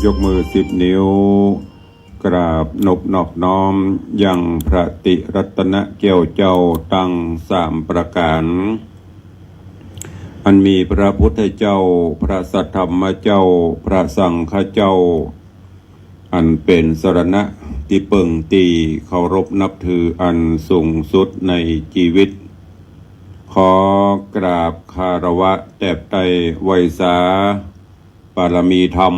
ยกมือ10 นิ้วกราบนบนอบน้อมยังพระติรัตนเกี่ยวเจ้าตั้ง3 ประการอันมีพระพุทธเจ้าพระสัทธรรมเจ้าพระสังฆเจ้าอันเป็นสรณะที่เปิ่งตีเคารพนับถืออันสูงสุดในชีวิตขอกราบคารวะแตบไตรไวยสาปารมีธรรม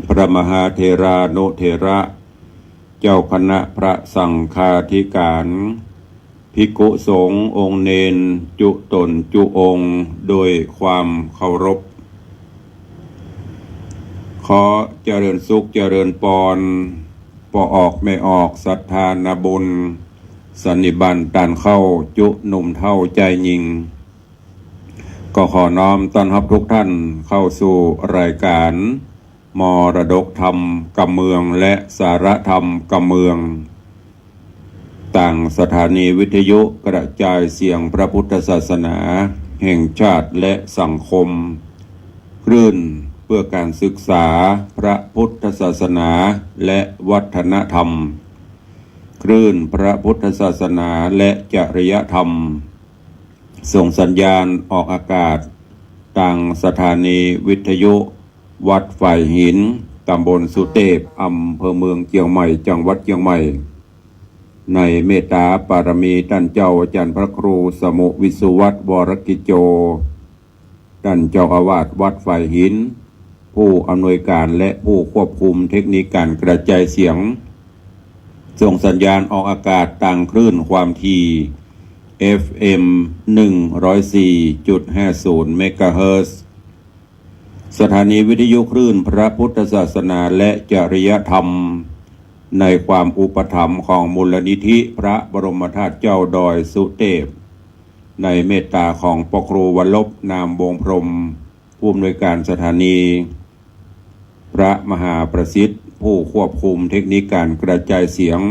พระมหาเถรานุเถระเจ้าคณะพระสังฆาธิการภิกขุสงฆ์องค์เนนจุตนจุองค์โดยความเคารพขอเจริญสุขเจริญปอนปออกไม่ออกศรัทธานาบุญสันนิบันตันเข้าจุหนุ่มเท่าใจยิงก็ขอน้อมต้อนรับทุกท่านเข้าสู่รายการมรดกธรรมกำเมืองและสารธรรมกำเมืองต่างสถานีวิทยุกระจายเสียงพระพุทธศาสนาแห่งชาติและสังคมคลื่นเพื่อการศึกษาพระพุทธศาสนาและวัฒนธรรมคลื่นพระพุทธศาสนาและจริยธรรมส่งสัญญาณออกอากาศต่างสถานีวิทยุวัดฝ่ายหินตำบลสุเทพอำเภอเมืองเชียงใหม่จังหวัดเชียงใหม่ในเมตตาปารมีท่านเจ้าอาจารย์พระครูสมุวิสุวัตรวรกิจโจท่านเจ้าอาวาสวัดฝ่ายหินผู้อำนวยการและผู้ควบคุมเทคนิคการกระจายเสียงส่งสัญญาณออกอากาศต่างคลื่นความถี่ FM 104.50 เมกะเฮิรตซ์สถานีวิทยุคลื่นพระพุทธศาสนาและจริยธรรมในความอุปถัมภ์ของมูลนิธิพระบรมธาตุเจ้าดอยสุเทพในเมตตาของปกครูวรลบนามวงพรหมผู้อำนวยการสถานีพระมหาประสิทธิ์ผู้ควบคุมเทคนิคการกระจายเสียง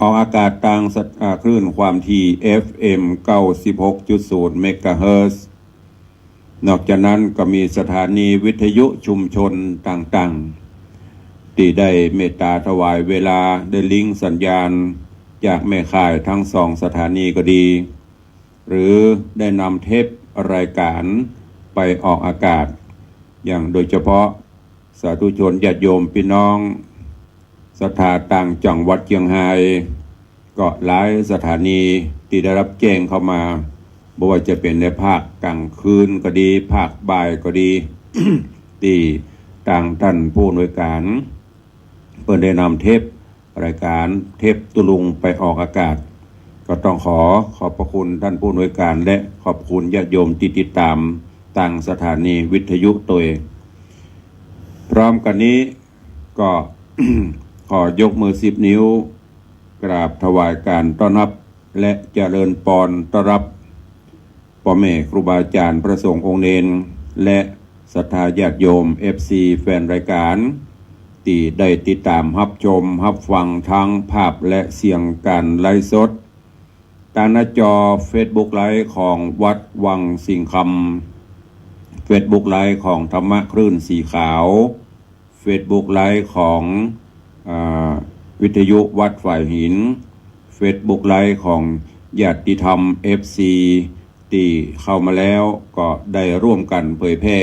ออกอากาศต่างคลื่นความถี่ FM 96.0 เมกะเฮิรตซ์นอกจากนั้นก็มีสถานีวิทยุชุมชนต่างๆที่ได้เมตตาถวายเวลาได้ลิงก์สัญญาณจากแม่ข่ายทั้ง2 สถานีก็ดีหรือได้นำเทปรายการไปออกอากาศอย่างโดยเฉพาะสาธุชนญาติโยมพี่น้องศรัทธาต่างจังหวัดเชียงรายก็หลายสถานีที่ได้รับแจ้งเข้ามาบ่ว่าจะเป็นในภาคกลางคืนก็ดีภาคบ่ายก็ดี ที่ต่างท่านผู้อำนวยการเปิดได้นำเทปรายการเทปตุลุงไปออกอากาศก็ต้องขอบพระคุณท่านผู้อำนวยการและขอบคุณญาติโยมที่ติดตามต่างสถานีวิทยุตัวเองพร้อมกันนี้ก็ ขอยกมือ10 นิ้วกราบถวายการต้อนรับและเจริญพรต้อนรับพ่อแม่ครูบาอาจารย์พระสงฆ์องค์เนนและศรัทธาญาติโยม FC แฟนรายการที่ได้ติดตามรับชมรับฟังทั้งภาพและเสียงการไลฟ์สดทางหน้าจอ Facebook ไลฟ์ของวัดวังสิงห์คำ Facebook ไลฟ์ของธรรมะคลื่นสีขาว Facebook ไลฟ์ของวิทยุวัดฝ่ายหิน Facebook ไลฟ์ของญาติธรรม FC ที่เข้ามาแล้วก็ได้ร่วมกันเผยแพร่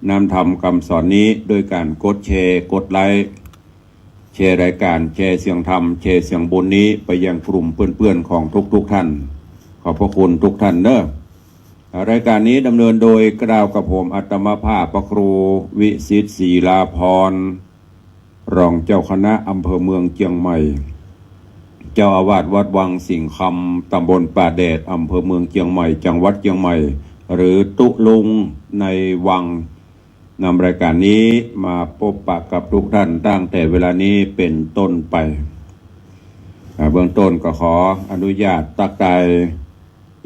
นำธรรมคำสอนนี้โดยการกดแชร์กดไลค์แชร์รายการแชร์เสียงธรรมแชร์เสียงบุญนี้ไปยังกลุ่มเพื่อนๆของทุกท่านขอบพระคุณทุกท่านเด้อรายการนี้ดำเนินโดยกล่าวกับผมอัตมภาพพระครูวิสิทธิ์ศรีลาภรณ์รองเจ้าคณะอำเภอเมืองเชียงใหม่เจ้าอาวาสวัดวังสิงห์คำตำบลป่าแดดอำเภอเมืองเชียงใหม่จังหวัดเชียงใหม่หรือตุลุงในวังนำรายการนี้มาพบปะกับทุกท่านตั้งแต่เวลานี้เป็นต้นไปเบื้องต้นก็ขออนุญาตตักใจ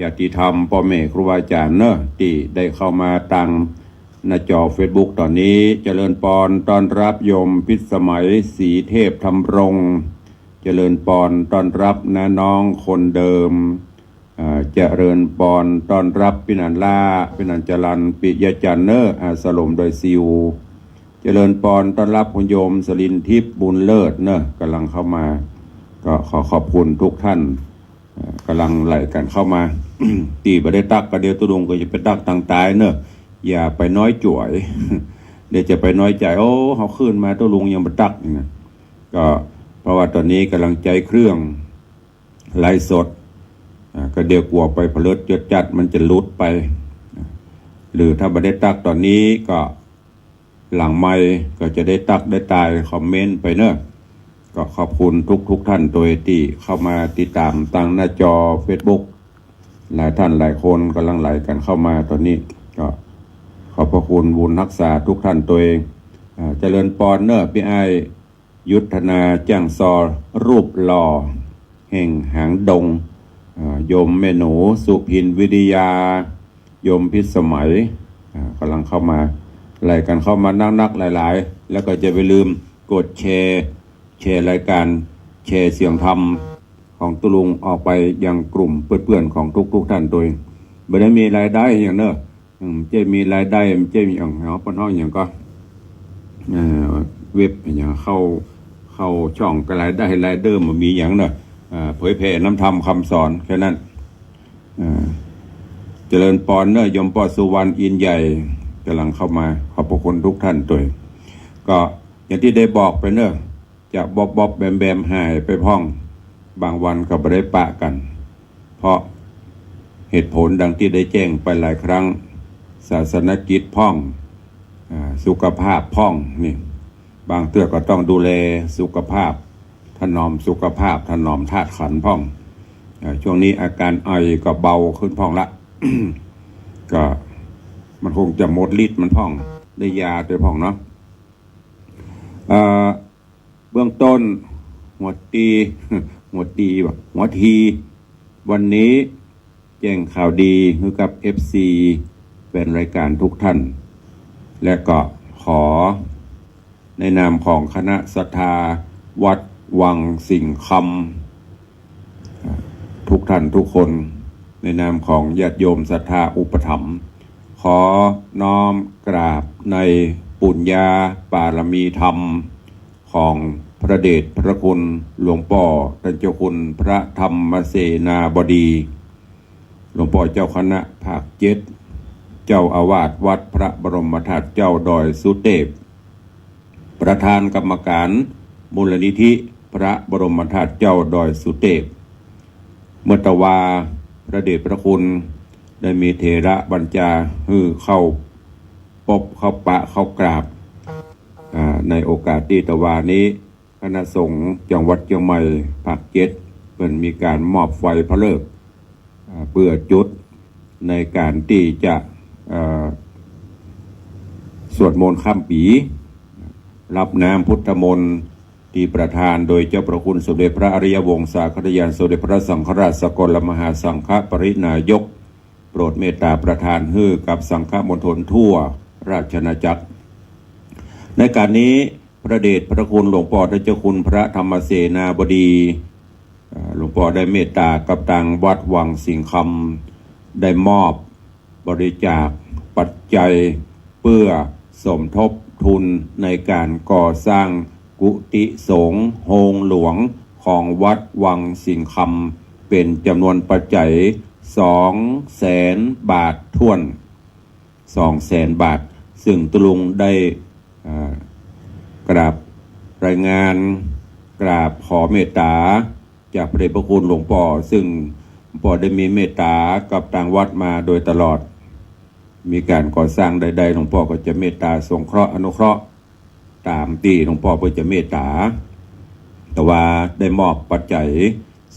ญาติธรรมพ่อแม่ครูบาอาจารย์ที่ได้เข้ามาตั้งหน้าจอ Facebook ตอนนี้เจริญพรต้อนรับโยมพิสมัยศรีเทพธรรมรงค์เจริญพรต้อนรับน้าน้องคนเดิมเจริญพรต้อนรับปินันล่าปินันจรันปิยจันเนอร์สลมโดยซิว เจริญปอนต้อนรับคุณโยมสลินทิพย์บุญเลิศเนอะกำลังเข้ามาก็ขอขอบคุณทุกท่านกำลังไหลกันเข้ามา ตีไปได้ตักกระเดียวตุลุงก็จะไปตักต่างตายเนอะอย่าไปน้อยจ่วย เดี๋ยวจะไปน้อยใจโอ้เขาขึ้นมาตุลุงยังมาตักนะก็เพราะว่าตอนนี้กำลังใจเครื่องไลฟ์สดก็เดี๋ยวกลัวไปผลิตจดจัดมันจะลุดไปหรือถ้าไม่ได้ตักตอนนี้ก็หลังไม่ก็จะได้ตักได้ตายคอมเมนต์ไปเนอะก็ขอบคุณทุกท่านโดยที่เข้ามาติดตามตั้งหน้าจอ Facebook หลายท่านหลายคนกำลังไหลกันเข้ามาตอนนี้ก็ขอบพระคุณบุญรักษาทุกท่านตัวเองเจริญปอนเนอะพี่ไอยุทธนาแจ้งซอรูปหล่อแห่งหางดงโยมแม่หนูสุพินวิทยาโยมพิสมัยกำลังเข้ามาไล่กันเข้ามานักหลายๆแล้วก็จะไปลืมกดแชร์รายการแชร์เสียงธรรมของตุลุงออกไปยังกลุ่มเพื่อนๆของทุกท่านโดยไม่ได้มีรายได้อย่างเนอะจะมีรายได้จะมีอย่างเอาปนห้องอย่างก็เว็บอย่างเข้าช่องก็รายได้รายเดิมมันมีอย่างเนอะเผยแผ่น้ำธรรมคำสอนแค่นั้นเจริญปอนเนอะยมปอสุวรรณอินใหญ่กำลังเข้ามาขอบพระคุณทุกท่านด้วยก็อย่างที่ได้บอกไปเนอะจะบ๊อบแบมหายไปพ่องบางวันก็ไม่ได้ปะกันเพราะเหตุผลดังที่ได้แจ้งไปหลายครั้งศาสนกิจพ่องสุขภาพพ่องนี่บางเตื้อก็ต้องดูแลสุขภาพถนอมสุขภาพถนอมธาตุขันธ์พ่องช่วงนี้อาการไอก็เบาขึ้นพ่องละ ก็มันคงจะหมดฤทธิ์มันพ่องได้ยาตัวพ่องเนาะเบื้องต้นหัวทีวันนี้แจ้งข่าวดีให้กับ FC เป็นรายการทุกท่านและก็ขอในนามของคณะศรัทธาวัดวังสิงห์คำทุกท่านทุกคนในนามของญาติโยมศรัทธาอุปถัมภ์ขอน้อมกราบในปุญญาบารมีธรรมของพระเดชพระคุณหลวงพ่อท่านเจ้าคุณพระธรรมเสนาบดีหลวงพ่อเจ้าคณะภาค7เจ้าอาวาสวัดพระบรมธาตุเจ้าดอยสุเทพประธานกรรมการมูลนิธิพระบรมธาตุเจ้าดอยสุเทพเมื่อตะวาพระเดชพระคุณได้มีเถระบัญจาเข้าพบเข้าปะเข้ากราบในโอกาสที่ตะวานี้คณะสงฆ์จังหวัดเชียงใหม่ภาค7เป็นมีการมอบไฟพระฤกษ์เพื่อจุดในการที่จะสวดมนต์ข้ามปีรับน้ำพุทธมนต์ที่ประทานโดยเจ้าประคุณสมเด็จพระอริยวงศาคณาจารย์สมเด็จพระสังฆราชสกลมหาสังฆปรินายกโปรดเมตตาประทานให้กับสังฆมณฑลทั่วราชอาณาจักรในการนี้พระเดชพระคุณหลวงพ่อท่านเจ้าคุณพระธรรมเสนาบดีหลวงพ่อได้เมตตากับทางวัดวังสิงห์คำได้มอบบริจาคปัจจัยเพื่อสมทบทุนในการก่อสร้างกุฏิสงฆ์โฮงหลวงของวัดวังสิงห์คำเป็นจำนวนปัจจัย200,000 บาทถ้วน 200,000 บาทซึ่งตุลุงได้กราบรายงานกราบขอเมตตาจากพระเดชพระคุณหลวงพ่อซึ่งหลวงพ่อได้มีเมตตากับทางวัดมาโดยตลอดมีการก่อสร้างใดๆหลวงพ่อก็จะเมตตาสงเคราะห์อนุเคราะห์ตามที่หลวงพ่อเพื่อจะเมตตาแต่ว่าได้มอบปัจจัย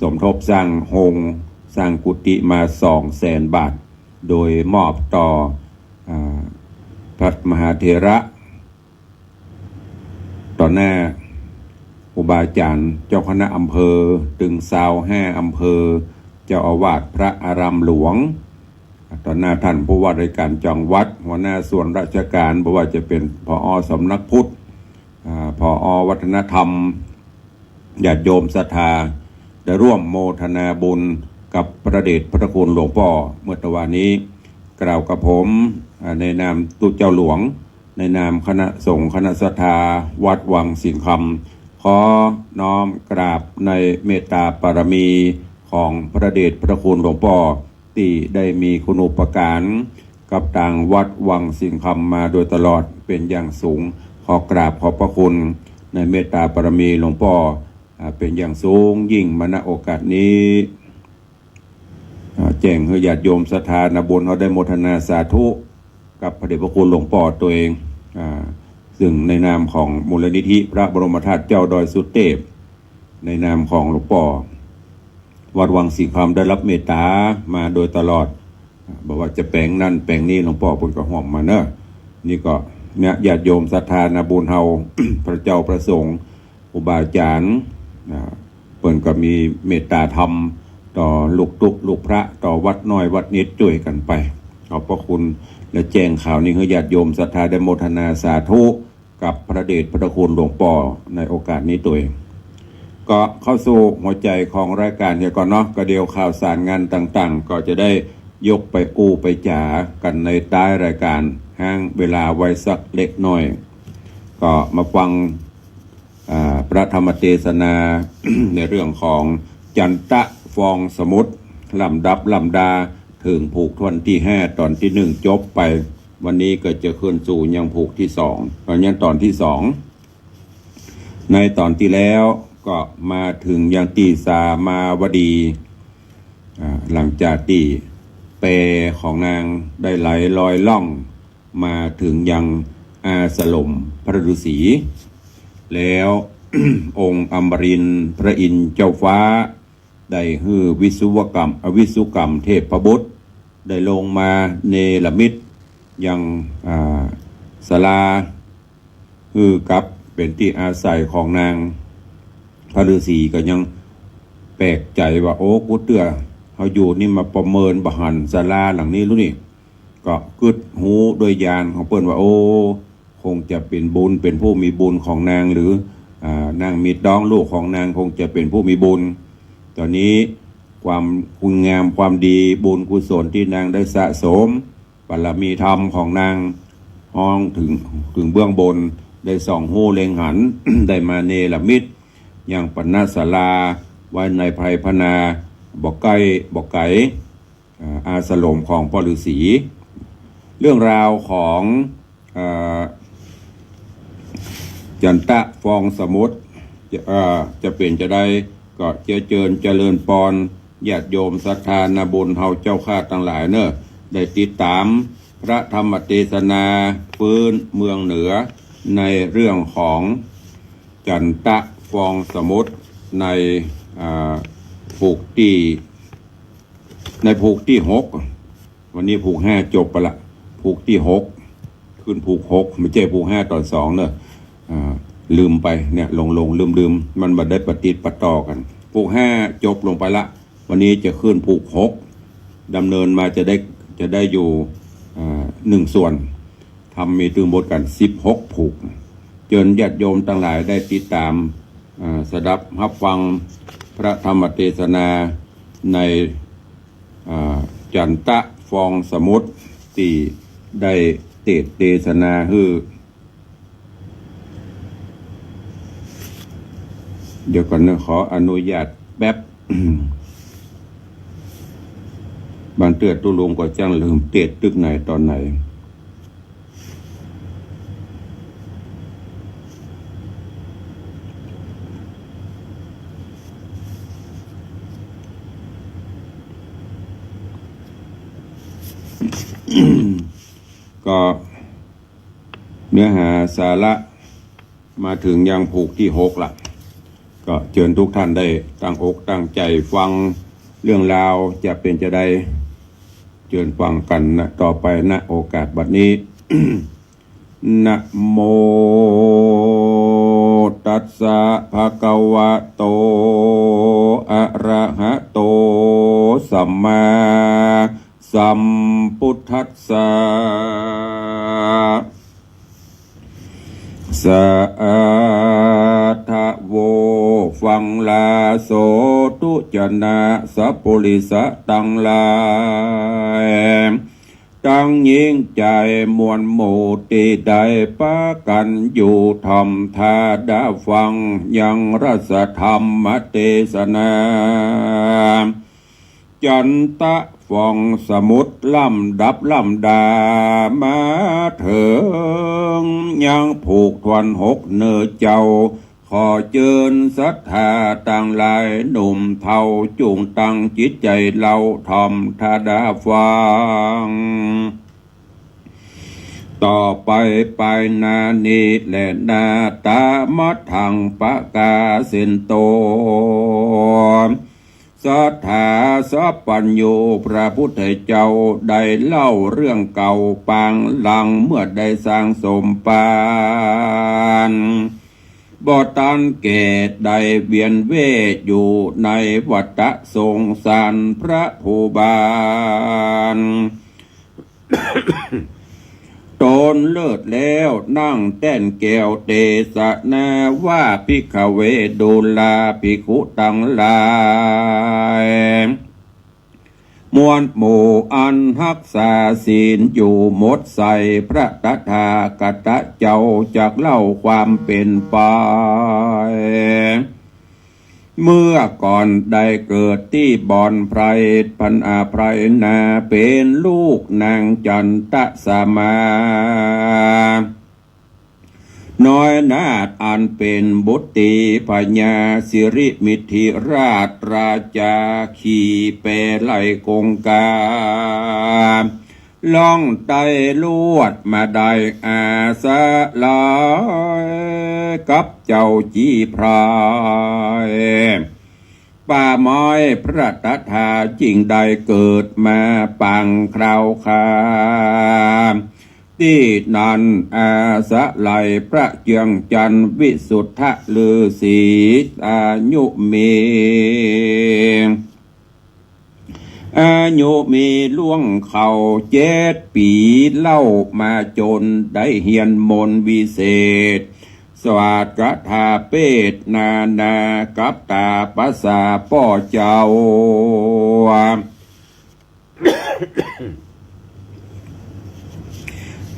สมทบสร้างโฮงสร้างกุฏิมา200,000 บาทโดยมอบต่อพระมหาเถระต่อหน้าครูบาอาจารย์เจ้าคณะอำเภอตึงซาว5อำเภอเจ้าอาวาสพระอารามหลวงต่อหน้าท่านผู้ว่าราชการจังหวัดหัวหน้าส่วนราชการไม่ว่าจะเป็นผอ.สำนักพุทธผอ.วัฒนธรรมญาติโยมศรัทธาได้ร่วมโมทนาบุญกับพระเดชพระคุณหลวงพ่อเมื่อตะวันนี้กล่าวกับผมในนามตุเจ้าหลวงใน นามคณะสงฆ์คณะศรัทธาวัดวังสิงห์คำขอน้อมกราบในเมตตาบารมีของพระเดชพระคุณหลวงพ่อที่ได้มีคุณูปการกับทางวัดวังสิงห์คำมาโดยตลอดเป็นอย่างสูงขอกราบขอบพระคุณในเมตตาบารมีหลวงพ่อเป็นอย่างสูงยิ่งมาณโอกาสนี้แจ้งให้ญาติโยมศรัทธาณบุญเขาได้โมทนาสาธุกับพระเดชพระคุณหลวงพ่อตัวเองซึ่งในนามของมูลนิธิพระบรมธาตุเจ้าดอยสุเทพในนามของหลวงพ่อวัดวังสิงห์คำได้รับเมตตามาโดยตลอดบอกว่าจะแปลงนั่นแปลงนี้หลวงพ่อปุ่นก็ห่วงมาเนอะนี่ก็เนี่ยญาติโยมศรัทธาณบุญเฮา พระเจ้าประสงค์อุบาจารย์เปิ่นก็มีเมตตาธรรมต่อลูกตุกลูกพระต่อวัดน้อยวัดนิดช่วยกันไปขอบพระคุณและแจ้งข่าวนี้ให้ญาติโยมศรัทธาได้โมทนาสาธุกับพระเดชพระคุณหลวงพ่อในโอกาสนี้ตัวเองก็เข้าสู่หัวใจของรายการเนี่ยก่อนเนาะก็เดียวข่าวสารงานต่างๆก็จะได้ยกไปอู้ไปจ๋ากันในใต้รายการห้างเวลาไว้สักเล็กน้อยก็มาฟังพระธรรมเทศนา ในเรื่องของจันทะฟองสมุทรลำดับลำดาถึงผูกทวนที่5ตอนที่1จบไปวันนี้ก็จะขึ้นสู่ยังผูกที่2ตอนนี้ตอนที่2ในตอนที่แล้วก็มาถึงยังตีสามาวดีหลังจากที่เปของนางได้ไหลลอยล่องมาถึงยังอาสลมพระฤาษีแล้ว องค์อมรินทร์พระอินทร์เจ้าฟ้าได้ฮือวิศวกรรมเทพบุตรได้ลงมาเนรมิตยังศาลาฮือกับเป็นที่อาศัยของนางพระฤาษีก็ยังแปลกใจว่าโอ้กูเตือเขาอยู่นี่มาประเมินบหันศาลาหลังนี้รู้นี่ก็กึดหูโดยญาณของเปิ้นว่าโอ้คงจะเป็นบุญเป็นผู้มีบุญของนางหรือนางมีดองลูกของนางคงจะเป็นผู้มีบุญตอนนี้ความคุณงามความดีบุญกุศลที่นางได้สะสมบารมีธรรมของนางห้องถึงเบื้องบนได้ส่องหูเล็งหัน ได้มาเนรมิตอย่างปณศาลาไว้ในไพรพนาบอกไก่อาสลมของพ่อฤาษีเรื่องราวของจันทะฟองสมุทรจะเป็นจะได้ก็เจริญปอนญาติโยมศรัทธาณบุญเฮาเจ้าข้าทั้งหลายเนอะได้ติดตามพระธรรมเทศนาฟื้นเมืองเหนือในเรื่องของจันทะฟองสมุทรในผูกที่6วันนี้ผูก5จบไปละผูกที่6ขึ้นผูก6ไม่ใช่ผูก5ตอน2เนอะลืมไปเนี่ยลงลืมมันมาได้ปฏิติดประต่อกันผูก5จบลงไปละวันนี้จะขึ้นผูก6ดำเนินมาจะได้อยู่1ส่วนทำมีตึงบทกัน16ผูกเชิญญาติโยมทั้งหลายได้ติดตามสดับรับฟังพระธรรมเทศนาในจันทะฟองสมุทรที่ได้เทศนาฮือเดี๋ยวก่อนนะขออนุญาตแป๊บ บางเตือตุลุงก็จังลืมเตะตึกไหนตอนไหน ก็เนื้อหาสาระมาถึงยังผูกที่6ละก็เชิญทุกท่านได้ตั้งอกตั้งใจฟังเรื่องราวจะเป็นจะได้เชิญฟังกันนะต่อไปณโอกาสบัดนี้ นะโมตัสสะภะคะวะโตอะระหะโตสัมมาสัมพุทธัสสะสะอาทะโวฟังลาโสตุจนะสัพพุริสะตังลายตั ยังยิ่งใจมวลหมู่ตีใดปะกันอยู่ทำทาดาฟังยังรัสธรรมเทศนาจันตะฟองสมุดลำดับลำดามาเถิงยังผูกทวนหกเนื้อเจ้าขอเจิญศรัทธาต่างหลายหนุ่มเท่าจุงตั้งจิตใจเราทำทาดาฟังต่อไปไปนานีและนาตามัดทางปะกาเสินโตสัทธาสัพปัญโยพระพุทธเจ้าได้เล่าเรื่องเก่าปางหลังเมื่อได้สร้างสมปานบ่ตันเกตได้เวียนเวทอยู่ในวัฏสงสารพระผู้บานตนเลิศแล้วนั่งแต้นแก้วเตสะนาว่าภิกขเวดูลาภิกขุตั้งหลายมวลหมู่อันรักษาศีลอยู่หมดใส่พระตถาคตเจ้าจากเล่าความเป็นไปเมื่อก่อนได้เกิดที่บ่อนไพรพันอาไพรนาเป็นลูกนางจันตะสมาน้อยนาถอันเป็นบุตรีพญาสิริมิถิราชราชาขี่เปไล่กงกาล่องไตลวดมาได้อาสาลายกับเจ้าจีพรายป่าไม้พระตถาจริงได้เกิดมาปังคราวคาที่นันอาสะไหลพระเจียงจันทร์วิสุทธะฤาษีอายุมีล่วงเขา7 ปีเล่ามาจนได้เฮียนมนต์วิเศษสวาสทาเปตนากับตาภาษาป่อเจ้า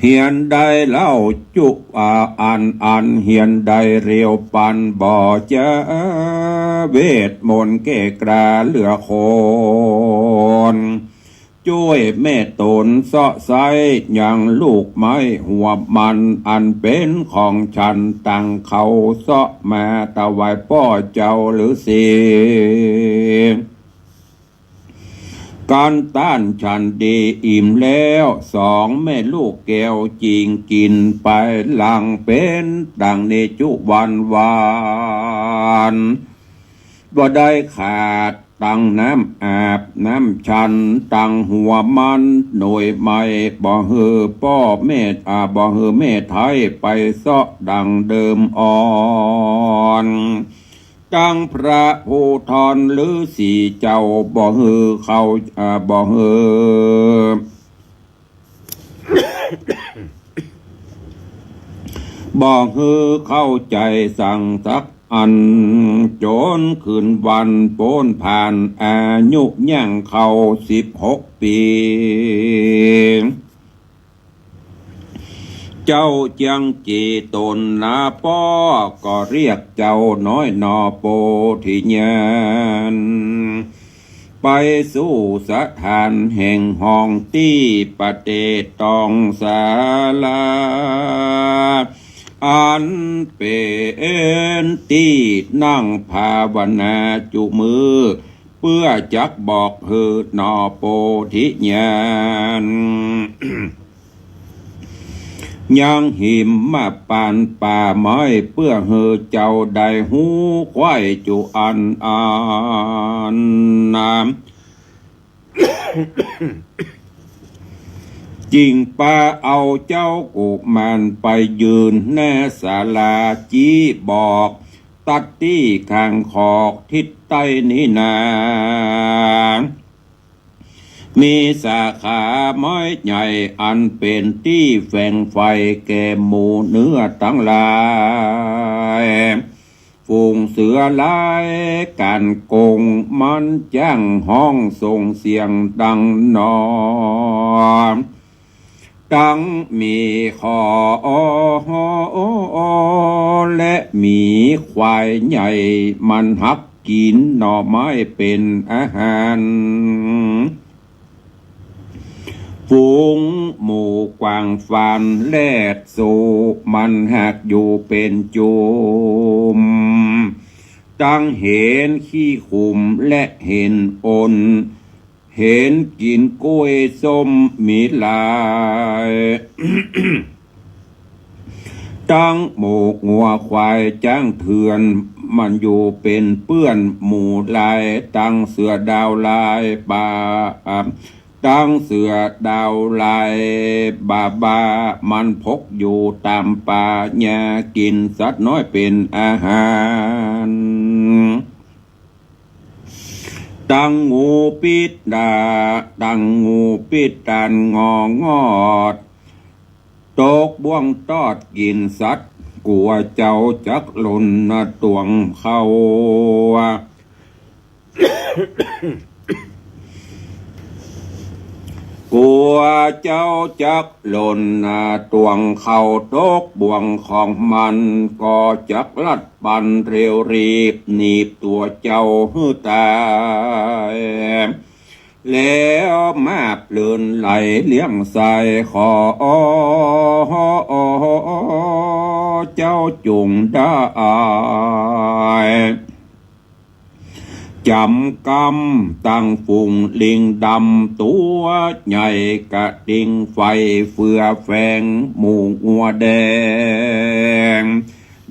เฮียนได้เล่าจุอันเฮียนได้เรียวปันบ่อจะเวทมนต์แก่กราเหลือคนช่วยแม่ตนเสาะไซอย่างลูกไม้หัวมันอันเป็นของฉันตั้งเขาเสาะมาถวายพ่อเจ้าหรือสิการต้านฉันดีอิ่มแล้ว2 แม่ลูกแก้วจริงกินไปหลังเป็นดังเนจุวันวานบ่ได้ขาดตั้งน้ำอาบน้ำชันตั้งหัวมันหน่วยใหม่บ่ฮือพ่อแม่บ่ฮือแม่ไทยไปเสาะดังเดิมอ่อนตั้งพระผู้ทรหรือสีเจ้าบ่ฮือเขาบ่ฮือบ่ฮือเข้าใจสั่งสักอันจนคืนวันโป้นผ่านอายุย่างเข้า16 ปีเจ้าเจียงจีตนนาป้อก็เรียกเจ้าน้อยนอโปธิญาณไปสู่สถานแห่งห้องที่ประเทศตองศาลาอันเป็นที่นั่งภาวนาจุมือเพื่อจักบอกเฮือนอโปธิญาณยังหิมมาปานป่าไม้เพื่อเฮือเจ้าได้หูควายจุอันนามจริงป้าเอาเจ้ากุมารไปยืนแน่ศาลาจีบอกตัดที่ข้างขอกทิศใต้นี้นามีสาขาไม้ใหญ่อันเป็นที่แฝงไฟแก่หมู่เนื้อทั้งหลายฝูงเสือลายกันกงมันจ้างห้องส่งเสียงดังนอน ตั้งมีคอและมีควายใหญ่มันหักกินหน่อไม้เป็นอาหารฝูงหมู่กวางฟานแลดสู่มันหักอยู่เป็นจุมตั้งเห็นขี้ขุมและเห็นอนเห็นกินกล้วยส้มมีลาย ตั้งหมูงัวควายจ้างเถื่อนมันอยู่เป็นเปื้อนหมู่ลายตั้งเสือดาวลายป่าตั้งเสือดาวลายบามันพกอยู่ตามป่าหญ้ากินสัตว์น้อยเป็นอาหารตั้งงูปิดดาตั้งงูปิดดันงอดตกบ่วงตอดกินสัตว์กลัวเจ้าจักหล่นตวงเข้ากลัวเจ้าจักหล่นตวงเข้าตกบ่วงของมันก็จักลัดปันเร็วรีบหนีบตัวเจ้าหื้อตายแล้วมาเปลือนไหลเลี้ยงใส่ขอเจ้าจุงได้จำกำตั้งฝูงลิงดำตัวใหญ่กระดิ่งไฟเฟือแฝงหมู่งัวแดง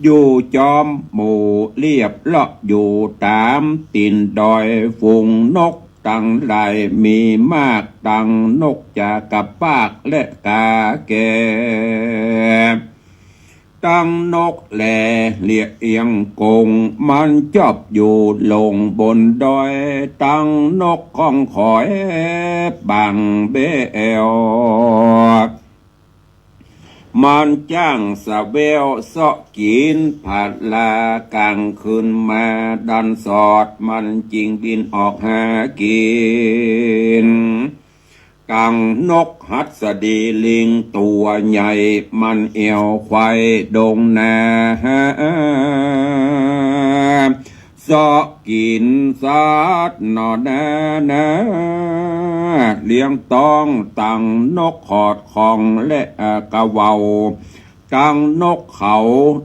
อยู่จอมหมู่เรียบเลาะอยู่ตามตีนดอยฝูงนกตั้งหลายมีมากตั้งนกจากกับปากและกาแกตั้งนกแลเลียเอียงกงมันจอบอยู่ลงบนดอยตั้งนกข้องขอยบังเบลมันจ้างสะเบลเสาะกินผัดลากลางคืนมาดันสอดมันจริงบินออกหากินกังนกหัดสดีลิงตัวใหญ่มันเอวควายดงนาสอกินสัตว์นอนาเลี้ยงต้องตั้งนกขอดของและกะเวาตั้งนกเขา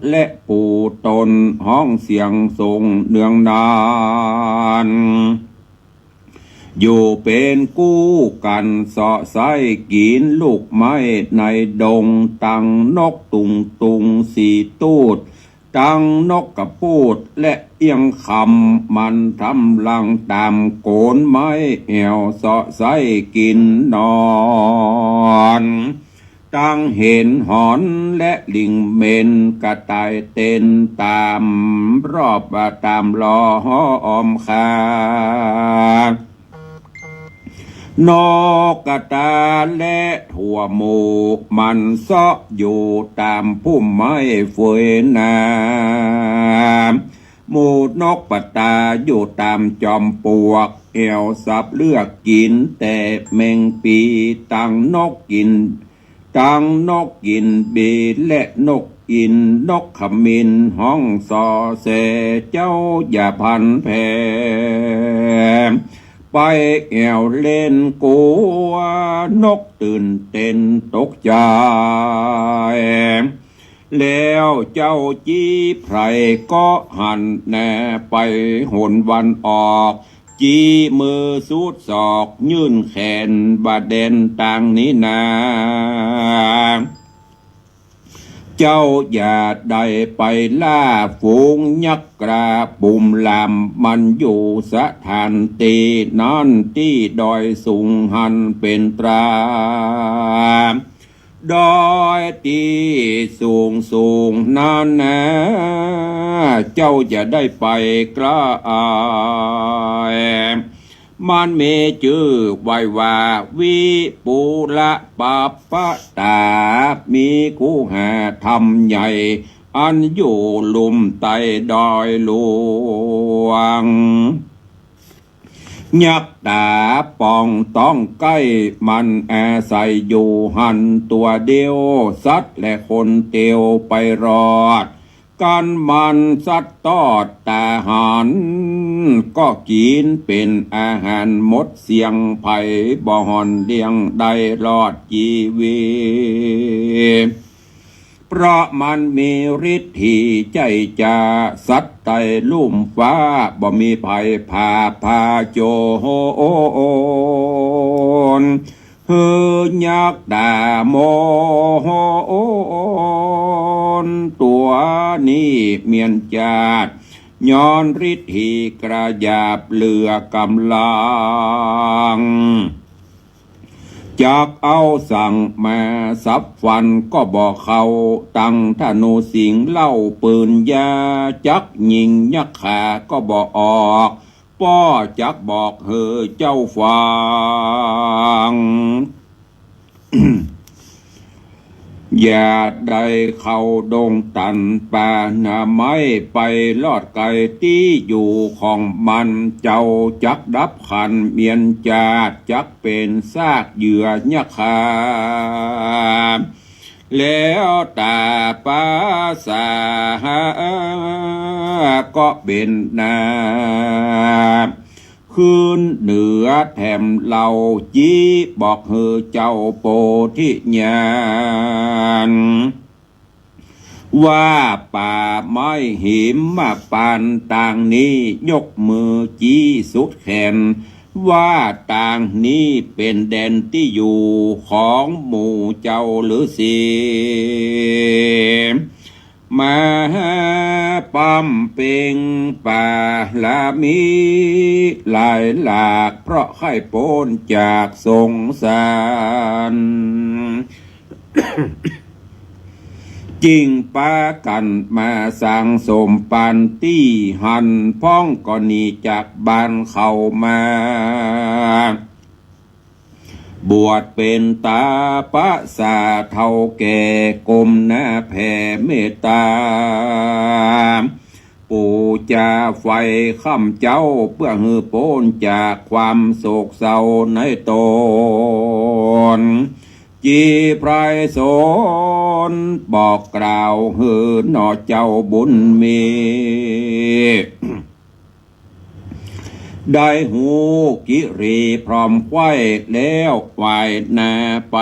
และปูตนห้องเสียงทรงเนืองนานอยู่เป็นกู้กันเสาะไส้กินลูกไม้ในดงตั้งนกตุงสีตูดตั้งนกกระปูดและเอียงคำมันทำลังตามโกนไม้แอวเสาะไส้กินนอนตั้งเห็นหอนและลิงเมนกระต่ายเต้นตามรอบตามล้ออมคานกกระตาและถั่วหมูมันเสาะอยู่ตามพุ่มไม้เฟยนาหมูนกปะตาอยู่ตามจอมปลวกเอวสับเลือกกินแต่แมงปีตั้งนกกินบีและนกอินนกขมินห้องซอเสเจ้าอย่าพันแพไปแอวเล่นกัวนกตื่นเต้นตกใจแล้วเจ้าจี้ไพรก็หันแน่ไปหนวันออกจี้มือสูดศอกยื่นแขนบาดเด่นต่างนี้นาเจ้าอย่าได้ไปล่าฝูงยักษ์กระปุ่มลำมันอยู่สถานตีนั่นที่ดอยสูงหันเป็นตราดอยที่สูงนั่นนะเจ้าจะได้ไปกล้ามันมีชื่อไว้ว่าวิปุระปาปะตามีคูหาธรรมใหญ่อันอยู่ลุ่มใต้ดอยหลวง ยักษ์ตาป่องต้องใกล้มันอาศัยอยู่หันตัวเดียวสัตว์และคนเตียวไปรอดกันมันสัตว์ตอดตาหันก็กินเป็นอาหารหมดเสียงไผ่บ่หอนเลี้ยงได้รอดชีวิตเพราะมันมีฤทธิ์ที่ใจจะสัตว์ไตลุ่มฟ้าบ่มีภัยพาโจรเฮือยักษ์ดาโมนตัวนี้เมียนจาดย้อนฤทธิ์ที่กระยาบเหลือกำลังจากเอาสั่งมาสับฟันก็บอกเขาตั้งธนูสิงเล่าปืนยาจักยิงยักขาก็บอกออกป้อจักบอกเฮอเจ้าฟัง อย่าได้เข้าดงตันป่าหน้าไม้ไปลอดไก่ที่อยู่ของมันเจ้าจักดับขันเมียนจาดจักเป็นซากเหยื่อยักขาแล้วตาปาสาก็เป็นนาคืนเหนือแถมเหล่าจีบอกเฮอเจ้าโปธิญาณว่าป่าไม้หิมมาปานต่างนี้ยกมือจี้สุดแขนว่าต่างนี้เป็นแดนที่อยู่ของหมู่เจ้าหรือสิมาปั๊มเป่งป่าลามีหลายหลากเพราะไข้โปนจากสงสาร จริงปากันมาสร้างสมปันตี้หันพ้องก็หนีจากบ้านเข้ามาบวชเป็นตาปะสาเท่าแก่กรมหน้าแผ่เมตตาปู่จาไฟข้ามเจ้าเพื่อฮือโป้นจากความโศกเศร้าในตนจีไพรสนบอกกล่าวฮือหนอเจ้าบุญมี ได้หูกิรีพร้อมไว้แล้วไหวนาไป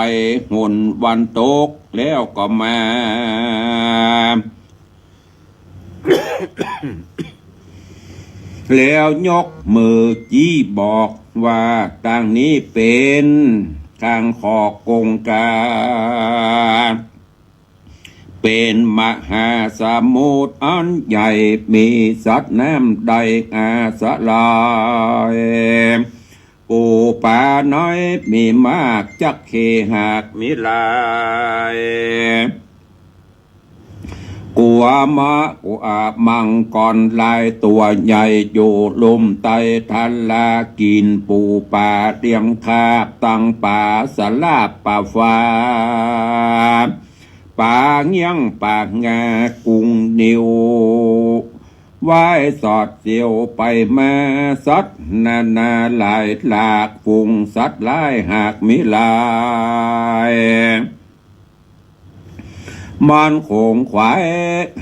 หุ่นวันตกแล้วก็มา แล้วยกมือจี้บอกว่าต่างนี้เป็นทางขอกงกาเป็นมหาสมุทรอันใหญ่มีสัตว์น้ำใดอาสลายปูป่าน้อยมีมากจักเคหากมิลายกัวมะกัวมังกรลายตัวใหญ่อยู่ลุมไตทันลากินปูป่าเตียงคาบตั้งป่าสลาบป่าฟ้าป่าเงี้ยงป่างากุงนิวไว้สอดเสียวไปมาสัตว์นานาหลายหลากฝูงสัตว์หลายหากมิลายมันคงขวาย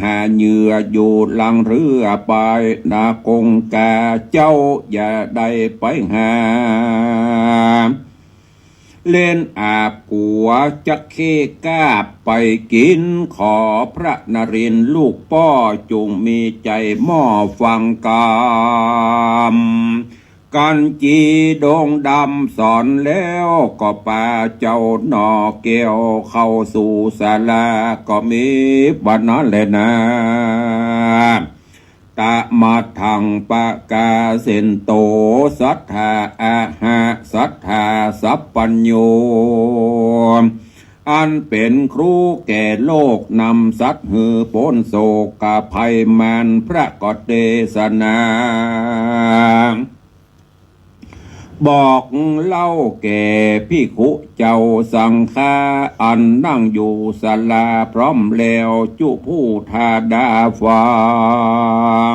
หาเหยื่ออยู่หลังเรือไปนากงกาเจ้าอย่าได้ไปหาเล่นอาบกัวจักเคกาบไปกินขอพระนรินทร์ลูกป้อจงมีใจหม้อฟังกามกันจีดงดำสอนแล้วก็ป่าเจ้าหนอเกี่ยวเข้าสู่ศาลาก็มีบันนั้นแหละนะตะมาทังปะกาเสนโตสัทธาอาหะสัทธาสัพปัญโยอันเป็นครูแก่โลกนำสัตว์หือพ้นโศกภัยมันพระกเทศนาบอกเล่าแก่ภิกขุเจ้าสังฆาอันนั่งอยู่ศาลาพร้อมแล้วจุผู้ทาดาฟั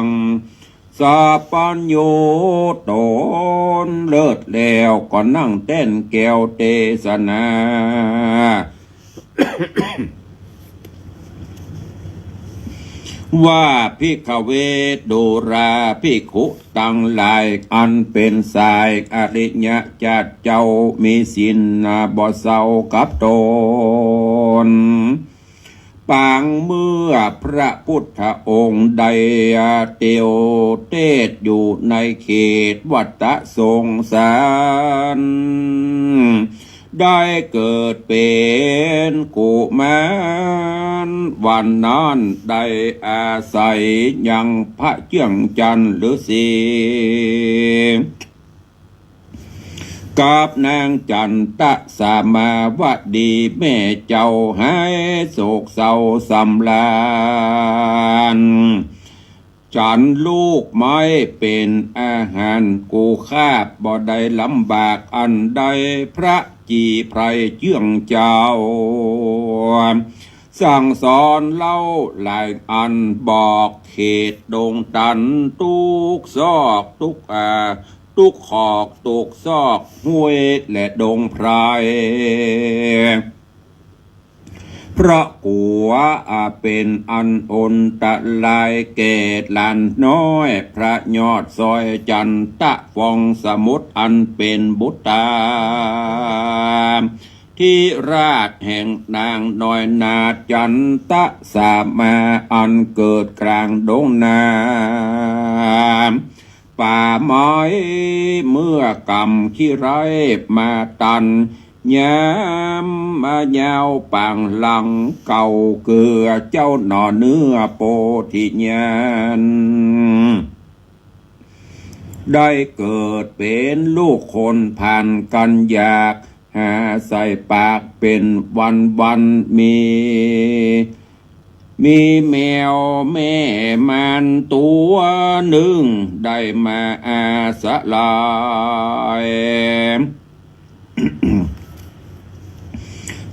ง สัพพัญโยตนเลิศแล้วก็นั่งเต้นแก้วเทศนา ว่าภิกขเวสดูราภิกขุตั้งหลายอันเป็นสายอริยะจัดเจ้ามีศีลบ่เศร้ากับตนปางเมื่อพระพุทธองค์ใดเตียวเทศอยู่ในเขตวัฏสงสารได้เกิดเป็นกุมารวันนั้นได้อาศัยยังพระเจียงจันทร์ฤาษีกับนางจันตะสามาวดีแม่เจ้าให้โศกเศร้าสำลานฉันลูกไม่เป็นอาหารกูคาบบ่ได้ลำบากอันใดพระจีไพรเจื่องเจ้าสั่งสอนเล่าหลายอันบอกเขตดงตันทุกซอกทุกขอกทุกซอกห้วยและดงไพรพระกัวเป็นอันอนตะลายเกตลานน้อยพระยอดซอยจันตะฟองสมุทรอันเป็นบุตรที่ราชแห่งนางน้อยนาจันตะสามาอันเกิดกลางดงนาป่าไม้เมื่อกำขี้ไรมาตันยามมายาวปางหลังเก่าเกลือเจ้าหน่อเนื้อโปธิญาณได้เกิดเป็นลูกคนผ่านกันอยากหาใส่ปากเป็นวันมีแมวแม่มันตัวหนึ่งได้มาอาสะลาย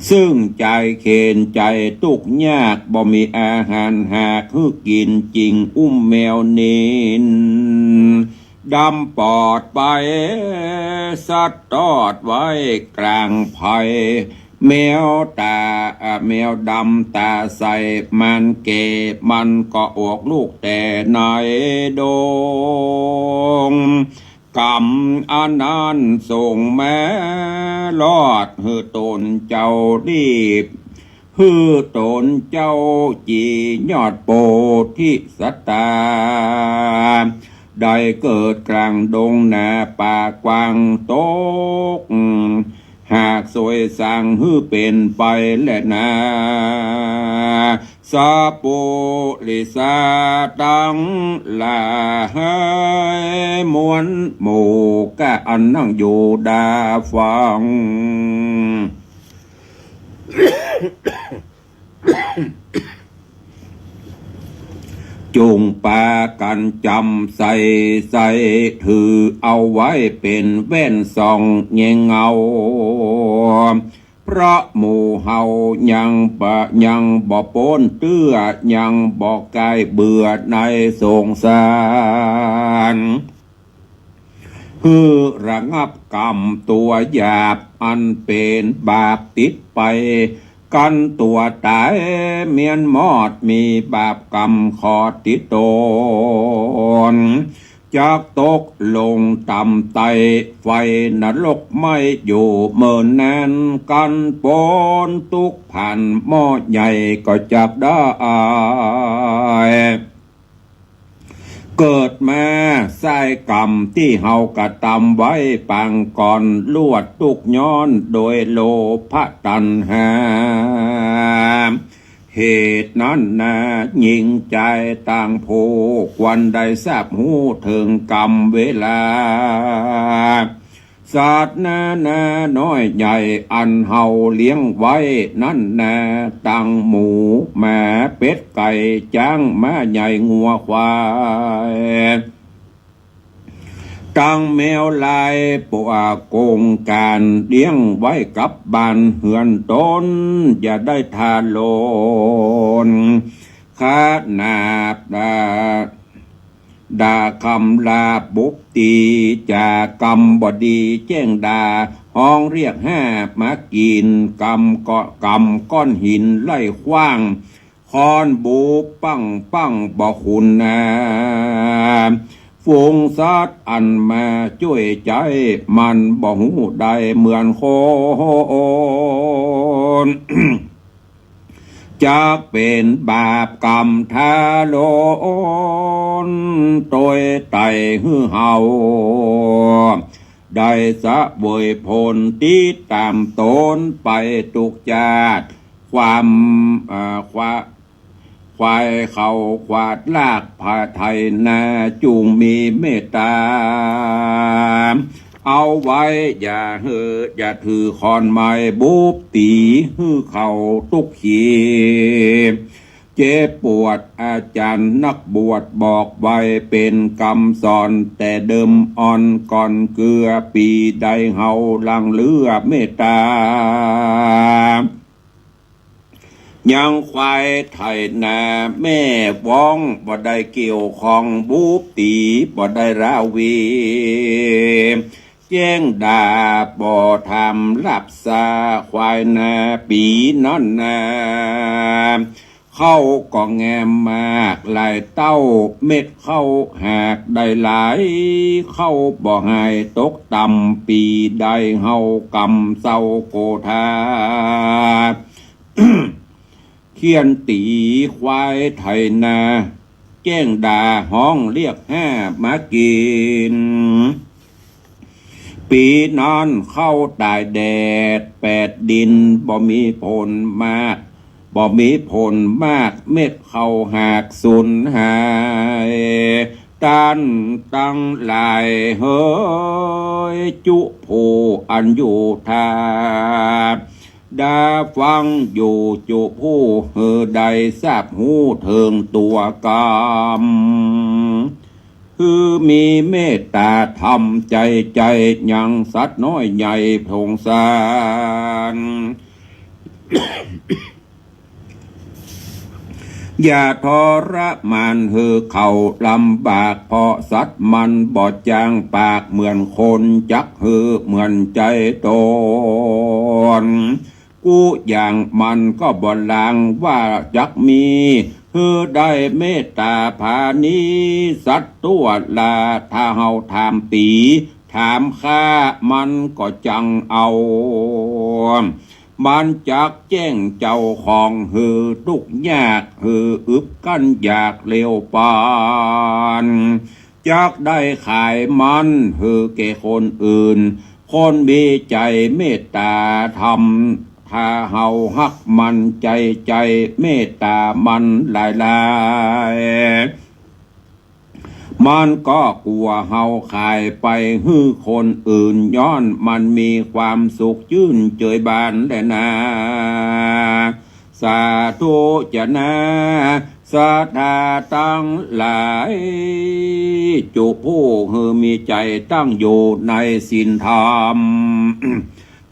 ซึ่งใจเข็นใจตุกยากบ่มีอาหารหากคือกินจริงแมวนินดำปอดไปสัตว์ตอดไว้กลางไผ่แมวดำตาใสมันเก็บมันก็ออกลูกแต่ในดงกรรมอันนั้นส่งแม่รอดฮือตนเจ้ารีบฮือตนเจ้าจียอดโพธิสัตตาได้เกิดกลางดงนาป่ากวางโตกหากสวยสั่งฮือเป็นไปและนาสาปุลิสาตังลาให้มวนหมู่กะอันนั่งอยู่ดาฟัง จุงปากันจำใส่ถือเอาไว้เป็นแว่นส่องเงงเงาเพราะหมู่เฮายังบ่ปนเตื้อยังบ่กายเบื่อในสงสารคือระงับกรรมตัวหยาบอันเป็นบาปติดไปกันตัวตายเมียนมอดมีบาปกรรมขอติดตนจากตกลงต่ำไตไฟนรกไม่อยู่เมินแน่นกันปนทุกผ่านหม้อใหญ่ก็จับได้เกิดมาสายกรรมที่เฮากระทำไว้ปางก่อนลวดตุกย้อนโดยโลภะตัณหาเหตุนั้นนะยิ่งใจต่างผู้ควรได้ทราบหูถึงกรรมเวลาสัตว์นาน้อยใหญ่อันเฮาเลี้ยงไว้นั่นนะตั้งหมูแม่เป็ดไก่จ้างม้าใหญ่งัวควายตั้งแมวลายปวโกงการเลี้ยงไว้กับบ้านเหือนตนอย่าได้ทาโลนขานาบ ด่าคำลาบุบตีจากกรรมบดีแจ้งด่าห้องเรียกห้ามากินกรรมก็กรรมก้อนหินไล่ขว้างคอนบูปั้งปั้งบ่คุณนาฝูงสัตว์อันมาช่วยใจมันบ่หูใดเหมือนโคน จะเป็นบาปกรรมทาโลนโดยไต่หื้อเฮาได้สะเวยผลที่ตามตนไปตุกจาดความควายเขาขวาดลากผาไทยนาจุงมีเมตตาเอาไว้อย่าถือคอนไม้บุบตีหื้อเขาตุกขีเจ็บปวดอาจารย์นักบวชบอกไว้เป็นคำสอนแต่เดิมอ่อนก่อนเกลือปีใดเฮาลังเลือเมตตายังควายไทยนาแม่ว้องบ่ได้เกี่ยวของบุบตีบ่ได้ราวีแจ้งด่าบ่ทำรับสาควายนาปีนั่นนาเข้าก็แงมมากหลายเต้าเม็ดเข้าหากได้หลายเข้าบ่หายตกต่ำปีใดเฮากำเศร้าโกธา เขียนตีควายไทยนาแจ้งด่าห้องเรียกห้ามากินปีนั้นเข้าตายแดดแปดดินบ่มีผลมากบ่มีผลมากเม็ดเข้าหากสูญหายตันตั้งหลายเฮ้ยจุผู้อันอยู่ทาดาฟังอยู่จุผู้เฮอใดทราบหูเทิงตัวกรรมคือมีเมตตาธรรมใจยังสัตว์น้อยใหญ่พงสาร อย่าทรมานเฮอเขาลำบากเพราะสัตว์มันบอดจางปากเหมือนคนจักเฮอเหมือนใจตนกูอย่างมันก็บ่ลางว่าจักมีเฮอได้เมตตาภานีสัตว์ตัวลาถ้าเฮาถามตีถามข้ามันก็จังเอามันจักแจ้งเจ้าของหือทุกยากหืออึบกันอยากเลี้ยวปานจักได้ขายมันหือแก่คนอื่นคนมีใจเมตตาธรรมถ้าเฮาฮักมันใจเมตตามันหลายมันก็กลัวเฮาขายไปฮื้อคนอื่นย้อนมันมีความสุขชื่นเจยบานแลนะสาธุจะนะสาธาตั้งหลายจุผู้ฮือมีใจตั้งอยู่ในศีลธรรม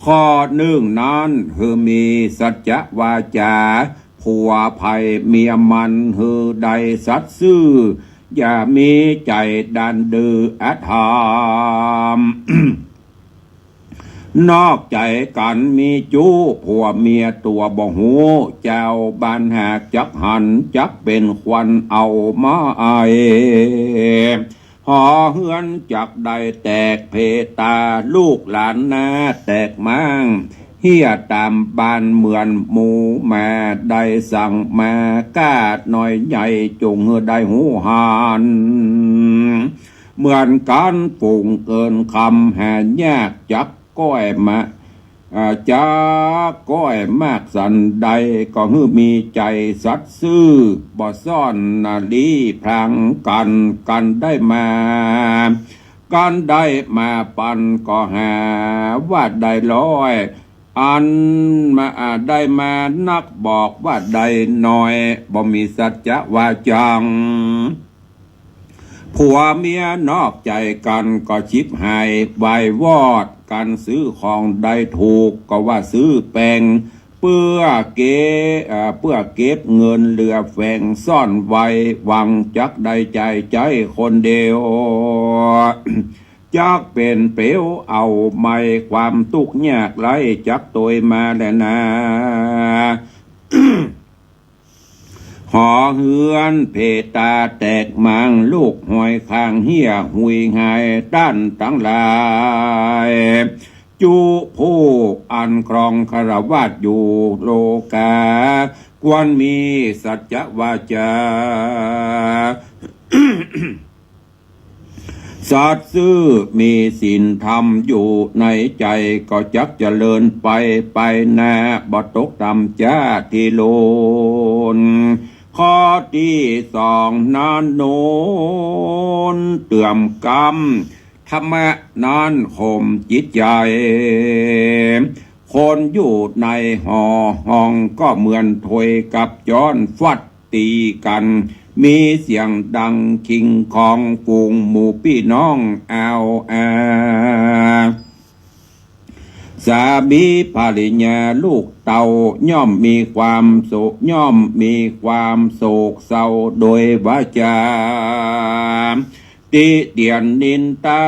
ข้อหนึ่งนั้นฮือมีสัจจะวาจาผัวภัยเมียมันฮือใดสัตย์ซื่ออย่ามีใจดันดื้ออธรรม นอกใจกันมีจู้ผัวเมียตัวบ่หูเจ้าบ้านหากจักหันจักเป็นควันเอามาไอหอเฮือนจักได้แตกเพตาลูกหลานนาแตกมั่งเฮียตามบ้านเหมือนหมูแม่ได้สั่งมากาดหน่อยใหญ่จงได้หูหานเหมือนกันฝูงเกินคำแห่ยากจักก้อยมาจักก้อยมากสันใดก็ฮือมีใจสัตย์ซื่อบ่ซ่อนนาลีพรางกันได้มาการได้มาปันก็หาว่าได้ร้อยอันมาได้มานักบอกว่าได้น้อยบ่มีสัจจะว่าจังผัวเมียนอกใจกันก็ชิบหายวายวอดกันซื้อของได้ถูกก็ว่าซื้อแปลง เพื่อเก็บเงินเหลือแฝงซ่อนไว้หวังจักได้ใจคนเดียว จักเป็นเปลวเอาไม่ความทุกข์ยากไรจักตัวมาแล้วนะ หอเฮือนเพตาแตกมังลูกหอยข้างเหี้ยหุยหายด้านตั้งหลายจูผู้อันครองคารวาสอยู่โลกาควรมีสัจวาจา สัตย์ซื่อมีศีลธรรมอยู่ในใจก็จักเจริญไปแน่บ่ตกต่ำจ้าที่โลนข้อที่สองนั้นโน้นเตื่อมกรรมธรรมะนั้นข่มจิตใจคนอยู่ในห้องก็เหมือนถวยกับย้อนฟัดตีกันมีเสียงดังคิงของฝูงหมู่พี่น้องสามีภริญาลูกเต่าย่อมมีความโศกเศร้าโดยวาจาติเตียนนินตา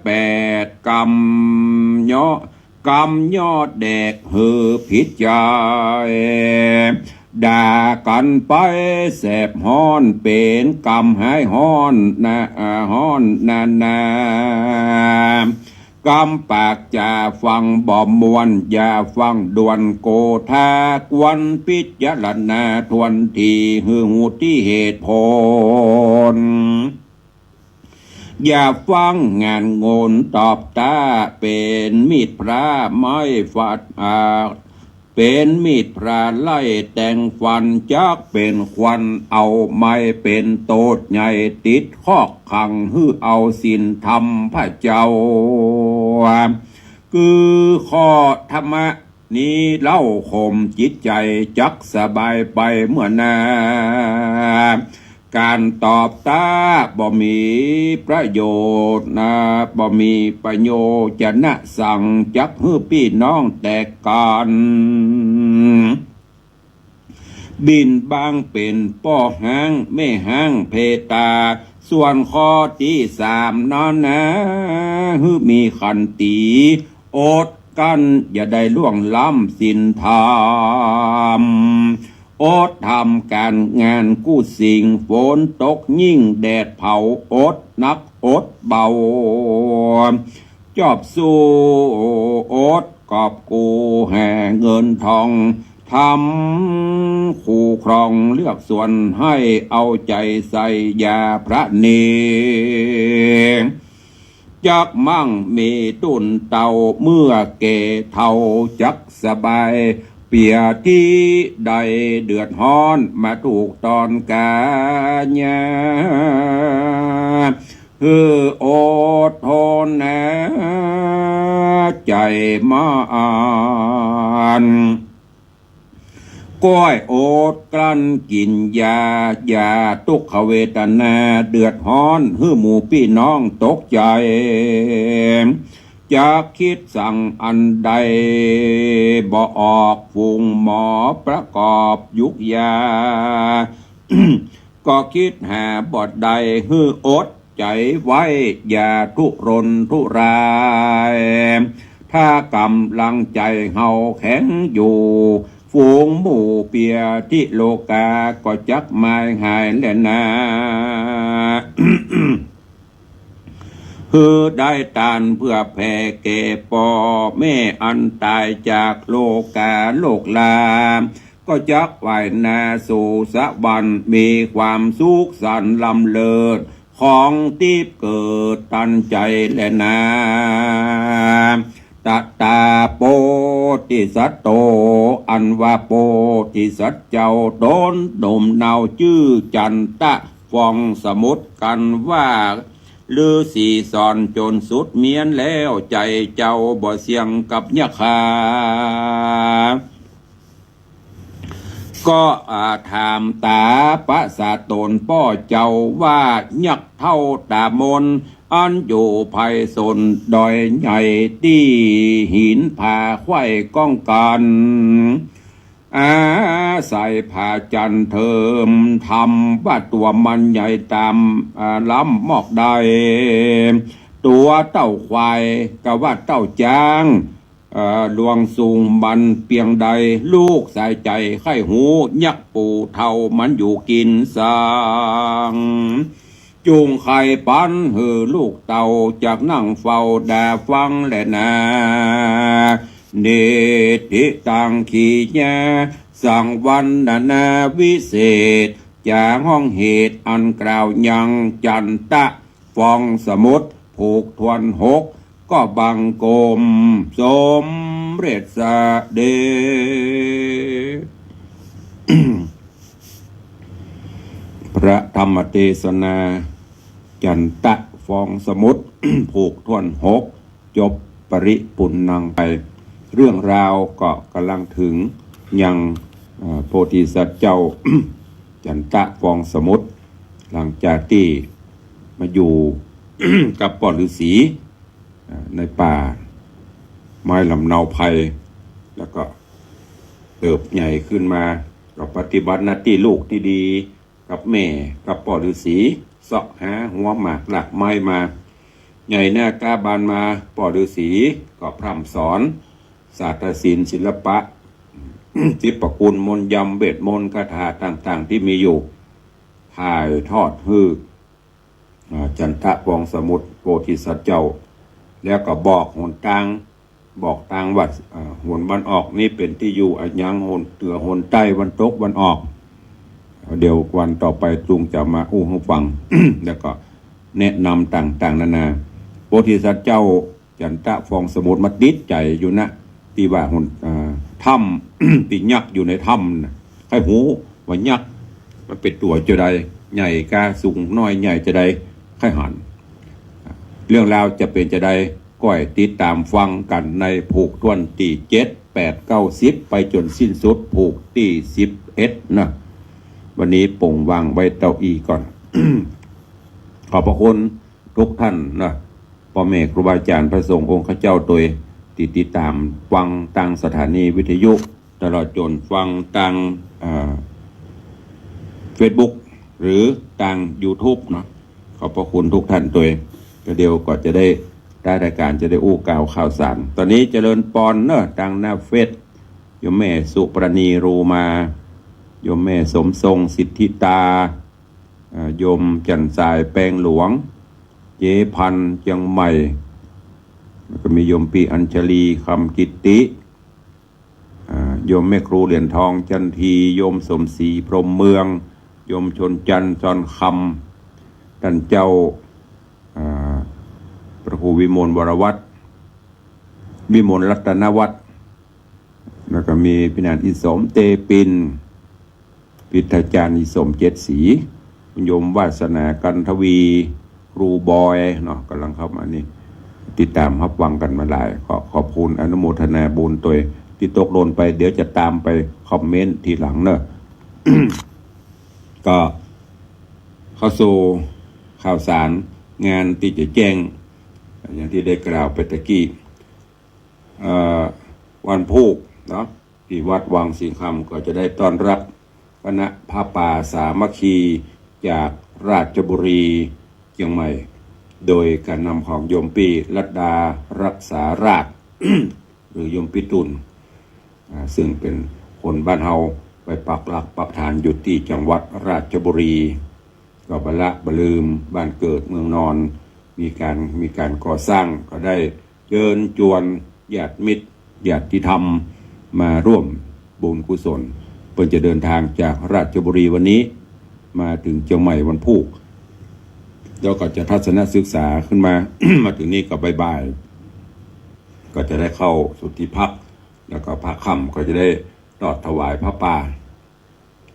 108 กรรมยอดแดกหือผิดใจด่ากันไปแสบฮ้อนเป็นกรรมหายฮ้อนนากำปากจะฟังบ่มวนอย่าฟังด่วนโกธากวนพิจารณาทวนทีหือหูที่เหตุผลอย่าฟังงานงนตอบตาเป็นมีดพระไม่ฟัดเป็นมีดพระไล่แต่งฟันจักเป็นควันเอาไม้เป็นโตดใหญ่ติดคอกขังฮือเอาศีลธรรมพระเจ้าคือข้อธรรมะนี้เล่าข่มจิตใจจักสบายไปเมื่อนาการตอบตาบ่มีประโยชน์บ่มีประโยชน์จะนะสั่งจักฮือพี่น้องแตกกันบินบางเป็นป้อหางไม่หางเพตาส่วนข้อที่3นั้นนะฮือมีขันติอดกันอย่าได้ล่วงล้ำศีลธรรมอดทำการงานกู้สิ่งฝนตกยิ่งแดดเผาอดนักอดเบาจอบสู้อดกอบกูแห่เงินทองทำคู่ครองเลือกส่วนให้เอาใจใส่ยาพระเนจักมั่งมีตุนเต่าเมื่อเกเท่าจักสบายเปียที่ใดเดือดฮ้อนมาถูกตอนกาญาอดทนนะใจมาอ่านก้อยอดกลั้นกินยาทุกขเวทนาเดือดฮ้อนหมู่พี่น้องตกใจจะคิดสั่งอันใดบ่ออกฝูงหมอประกอบยุกยา ก็คิดหาบทใดฮืออดใจไว้อย่าทุรนทุรายถ้ากำลังใจเฮาแข็งอยู่ฝูงหมู่เปียที่โลกาก็จักไม่หายแลนะ คือได้ตานเพื่อแผ่แก่พ่อแม่อันตายจากโลกาโลกลาก็จักไหวนาสู่สวรรค์มีความสุขสันต์ลำเลิศของที่เกิดตันใจและนาตตาโปติสัตโตอันว่าโปติสัตเจ้าโดนดมเนาชื่อจันตะฟองสมุดกันว่าฤาษีสอนจนสุดเมียนแล้วใจเจ้าบ่เสียงกับยะคาก็ถามตาปะสาตนป้อเจ้าว่ายักเท่าตามน อันอยู่ภายสนดอยใหญ่ที่หินผาไข่ก้องกันอาศัยผาจันเทิมทำว่าตัวมันใหญ่ตามล้ำหมอกใดตัวเต้าควายก็ว่าเต้าจ้างลวงสูงมันเปียงใดลูกสายใจไข้หูยักปูเท่ามันอยู่กินสางจุงไข่ปันหือลูกเต่าจากนั่งเฝ้าแด่ฟังแลนาเนติตังขีแยสั่งวันนาวิเศษจากห้องเหตุอันกล่าวยังจันตะฟองสมุทรผูกทวนหกก็บังกลมสมเร็จสะเด พระธรรมเทศนาจันตะฟองสมุทร ผูกทวนหกจบปริปุณนังไปเรื่องราวก็กำลังถึงยังโพธิสัตว์เจ้า จันตะฟองสมุทรหลังจากที่มาอยู่ กับปอฤาษีในป่าไม้ลำเนาไพรแล้วก็เติบใหญ่ขึ้นมาก็ปฏิบัติหน้าที่ลูกที่ดีกับแม่กับปอฤาษีเสาะหาหัวหมากหลักไม้มาใหญ่หน้ากาบานมาปอฤาษีก็พร่ำสอนศาสตรศิลป์ศิลปะ ศิลปกุลมนต์ยำเวทมนต์คาถาต่างๆที่มีอยู่ถ่ายทอดฮือจันทะฟองสมุทรโพธิสัตว์เจ้าแล้วก็บอกหนทางบอกทางวัดหนวันออกนี่เป็นที่อยู่อันยังหนเหนือหนใต้วันตกวันออกเดี๋ยววันต่อไปจุงจะมาอู้ให้ฟัง แล้วก็แนะนำต่างๆนานาโพธิสัตว์เจ้าจันทะฟองสมุทรมาดิดใจอยู่นะที่ว่าหนถ้ำ ที่ยักษ์อยู่ในถ้ำให้หูว่ายักษ์มันเป็นตัวจะใดใหญ่กาสูงน้อยใหญ่จะใดให้หันเรื่องราวจะเป็นจะใดก้อยติดตามฟังกันในผูกทวนที่7 8 9 10ไปจนสิ้นสุดผูกที่11นะวันนี้ป่งวางไว้เต้าอีก่อน ขอบพระคุณทุกท่านนะพ่อแม่ครูบาอาจารย์พระสงฆ์องค์ข้าเจ้าโดยติดตามฟังทางสถานีวิทยุตลอดจนฟังทางFacebook หรือทาง YouTube เนาะขอบพระคุณทุกท่านตัวเดียวก็จะได้รายการจะได้อู้กล่าวข่าวสารตอนนี้เจริญปอนเนอะทางหน้าเฟซโยมแม่สุปรณีรูมาโยมแม่สมทรงสิทธิตาโยมจันทรายแปลงหลวงเจพันเชียงใหม่แล้วก็มีโยมปีอัญชลีคำกิตติโยมแม่ครูเหรียญทองจันทีโยมสมศรีพรหมเมืองโยมชนจันทร์จอนคำท่านเจ้าพระครูวิมลวรวัฒน์วิมลรัตนวัฒน์แล้วก็มีพินานอิสมเตปินพิทาจารย์อิสมเจ็ดศรีโยมวาสนากันทวีครูบอยเนาะกำลังเข้ามานี่ติดตามรับฟังกันมาหลายขอบคุณอนุโมทนาบุญตัวที่ตกหล่นไปเดี๋ยวจะตามไปคอมเมนต์ทีหลังเนอะ ก็เข้าสู่ข่าวสารงานที่จะแจ้งอย่างที่ได้กล่าวไปตะกี้วันพุธเนาะที่วัดวังสิงห์คำก็จะได้ต้อนรับคณะผ้าป่าสามัคคีจากราชบุรีเชียงใหม่โดยการนำของโยมปีรัตดารักษาราช หรือโยมปีตุลซึ่งเป็นคนบ้านเฮาไปปักหลักปักฐานอยู่ที่จังหวัดราชบุรีก็บละบลืมบ้านเกิดเมืองนอนมีการก่อสร้างก็ได้เชิญชวนญาติมิตรญาติธรรมมาร่วมบุญกุศลเพิ่นจะเดินทางจากราชบุรีวันนี้มาถึงเชียงใหม่วันพุธแล้วก็จะทัศนศึกษาขึ้นมา มาถึงนี่ก็บ่ายๆก็จะได้เข้าสุทธิพักแล้วก็พระค่ำก็จะได้ทอดถวายพระป่า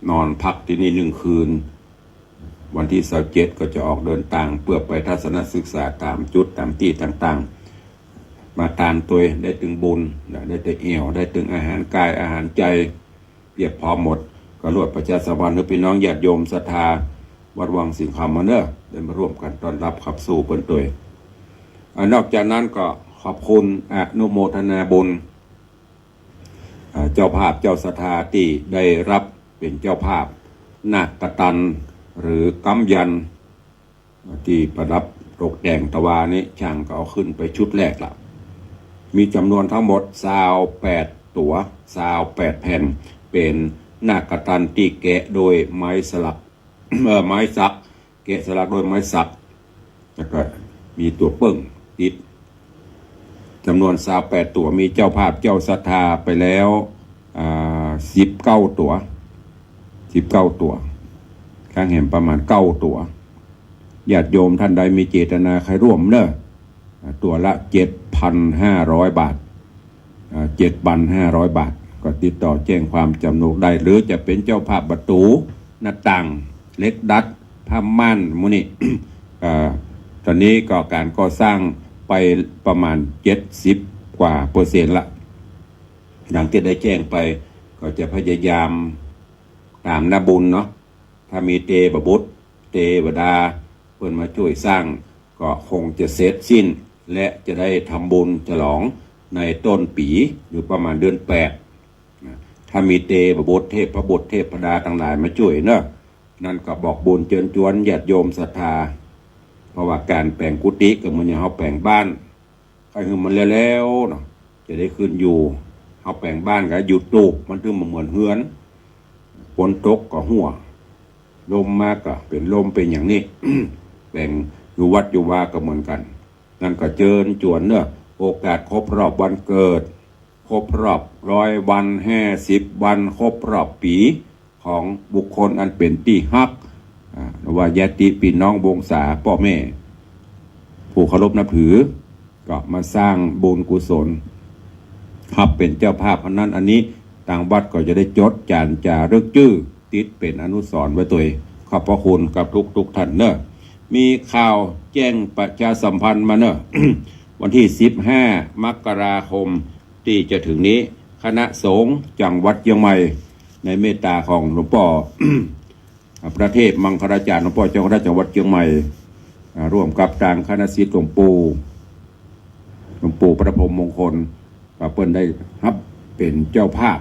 นอนพักที่นี่1 คืนวันที่27ก็จะออกเดินทางเพื่อไปทัศนศึกษาตามจุดตามที่ต่างๆมาตามตัวได้ถึงบุญได้ถึงเอวได้ถึงอาหารกายอาหารใจเพียบพร้อมหมดก็รวดประชาสัมพันธ์ให้พี่น้องญาติโยมศรัทธา วัดวังสิงห์คำมาเนอะได้มาร่วมกันต้อนรับขับสู่เปิ้นตัวนอกจากนั้นก็ขอบคุณอนุโมทนาบุญเจ้าภาพเจ้าศรัทธาที่ได้รับเป็นเจ้าภาพนาคกตันหรือกำยันที่ประดับตกแต่งตะวานี้ช่างก็เอาขึ้นไปชุดแรกละมีจำนวนทั้งหมด28ตัว28แผ่นเป็นนาคกตันที่แกะโดยไม้สลัก ไม้สักแกะสลักโดยไม้สักแล้วก็มีตัวเปิ้งติดจำนวน28ตัวมีเจ้าภาพเจ้าศรัทธาไปแล้ว19ตัวข้างเห็นประมาณ9ตัวญาติโยมท่านใดมีเจตนาใครร่วมเนอะตัวละ 7,500 บาท7,500 บาทก็ติดต่อแจ้งความจำนงได้หรือจะเป็นเจ้าภาพประตูหน้าต่างเล็กดัดผ้าม่านมุนี่ ตอนนี้ก็การก่อสร้างไปประมาณ70 กว่าเปอร์เซ็นต์ละดังที่ได้แจ้งไปก็จะพยายามตามนาบุญเนาะถ้ามีเทพบุตรเทวดาเพื่อนมาช่วยสร้างก็คงจะเสร็จสิ้นและจะได้ทำบุญฉลองในต้นปีหรือประมาณเดือน8ถ้ามีเทพบุตรเทพบุตรเทพดาต่างหลายมาช่วยเนาะนั่นก็บอกบุญเชิญชวนญาติโยมศรัทธาเพราะว่าการแปลงกุฏิก็เหมือนอย่างเขาแปลงบ้านใครคือมันแล้วเนาะจะได้ขึ้นอยู่เขาแปลงบ้านก็หยุดตูกมันถึงเหมือนเฮือนฝนตกก็หัวลมมากก็เป็นลมเป็นอย่างนี้ แบ่งอยู่วัดอยู่วาก็เหมือนกันนั่นก็เชิญชวนเนอะโอกาสครบรอบวันเกิดครบรอบ100 วัน50 วันครบรอบปีของบุคคลอันเป็นที่ฮักว่าญาติพี่น้องวงศาพ่อแม่ผู้เคารพนับถือก็มาสร้างบุญกุศลครับเป็นเจ้าภาพอันนั้นอันนี้ต่างวัดก็จะได้จดจานจารึกชื่อติดเป็นอนุสรณ์ไว้ตัวขอบพระคุณกับทุกท่านเนอะมีข่าวแจ้งประชาสัมพันธ์มาเนอะ วันที่15 มกราคมที่จะถึงนี้คณะสงฆ์จังหวัดเชียงใหม่ในเมตตาของหลวงพ่อ พระเทพมังคลาจารย์หลวงพ่อเจ้าคณะจังหวัดเชียงใหม่ร่วมกับทางคณะศิษย์หลวงปู่พระพรหมมงคลเปิ้นได้รับเป็นเจ้าภาพ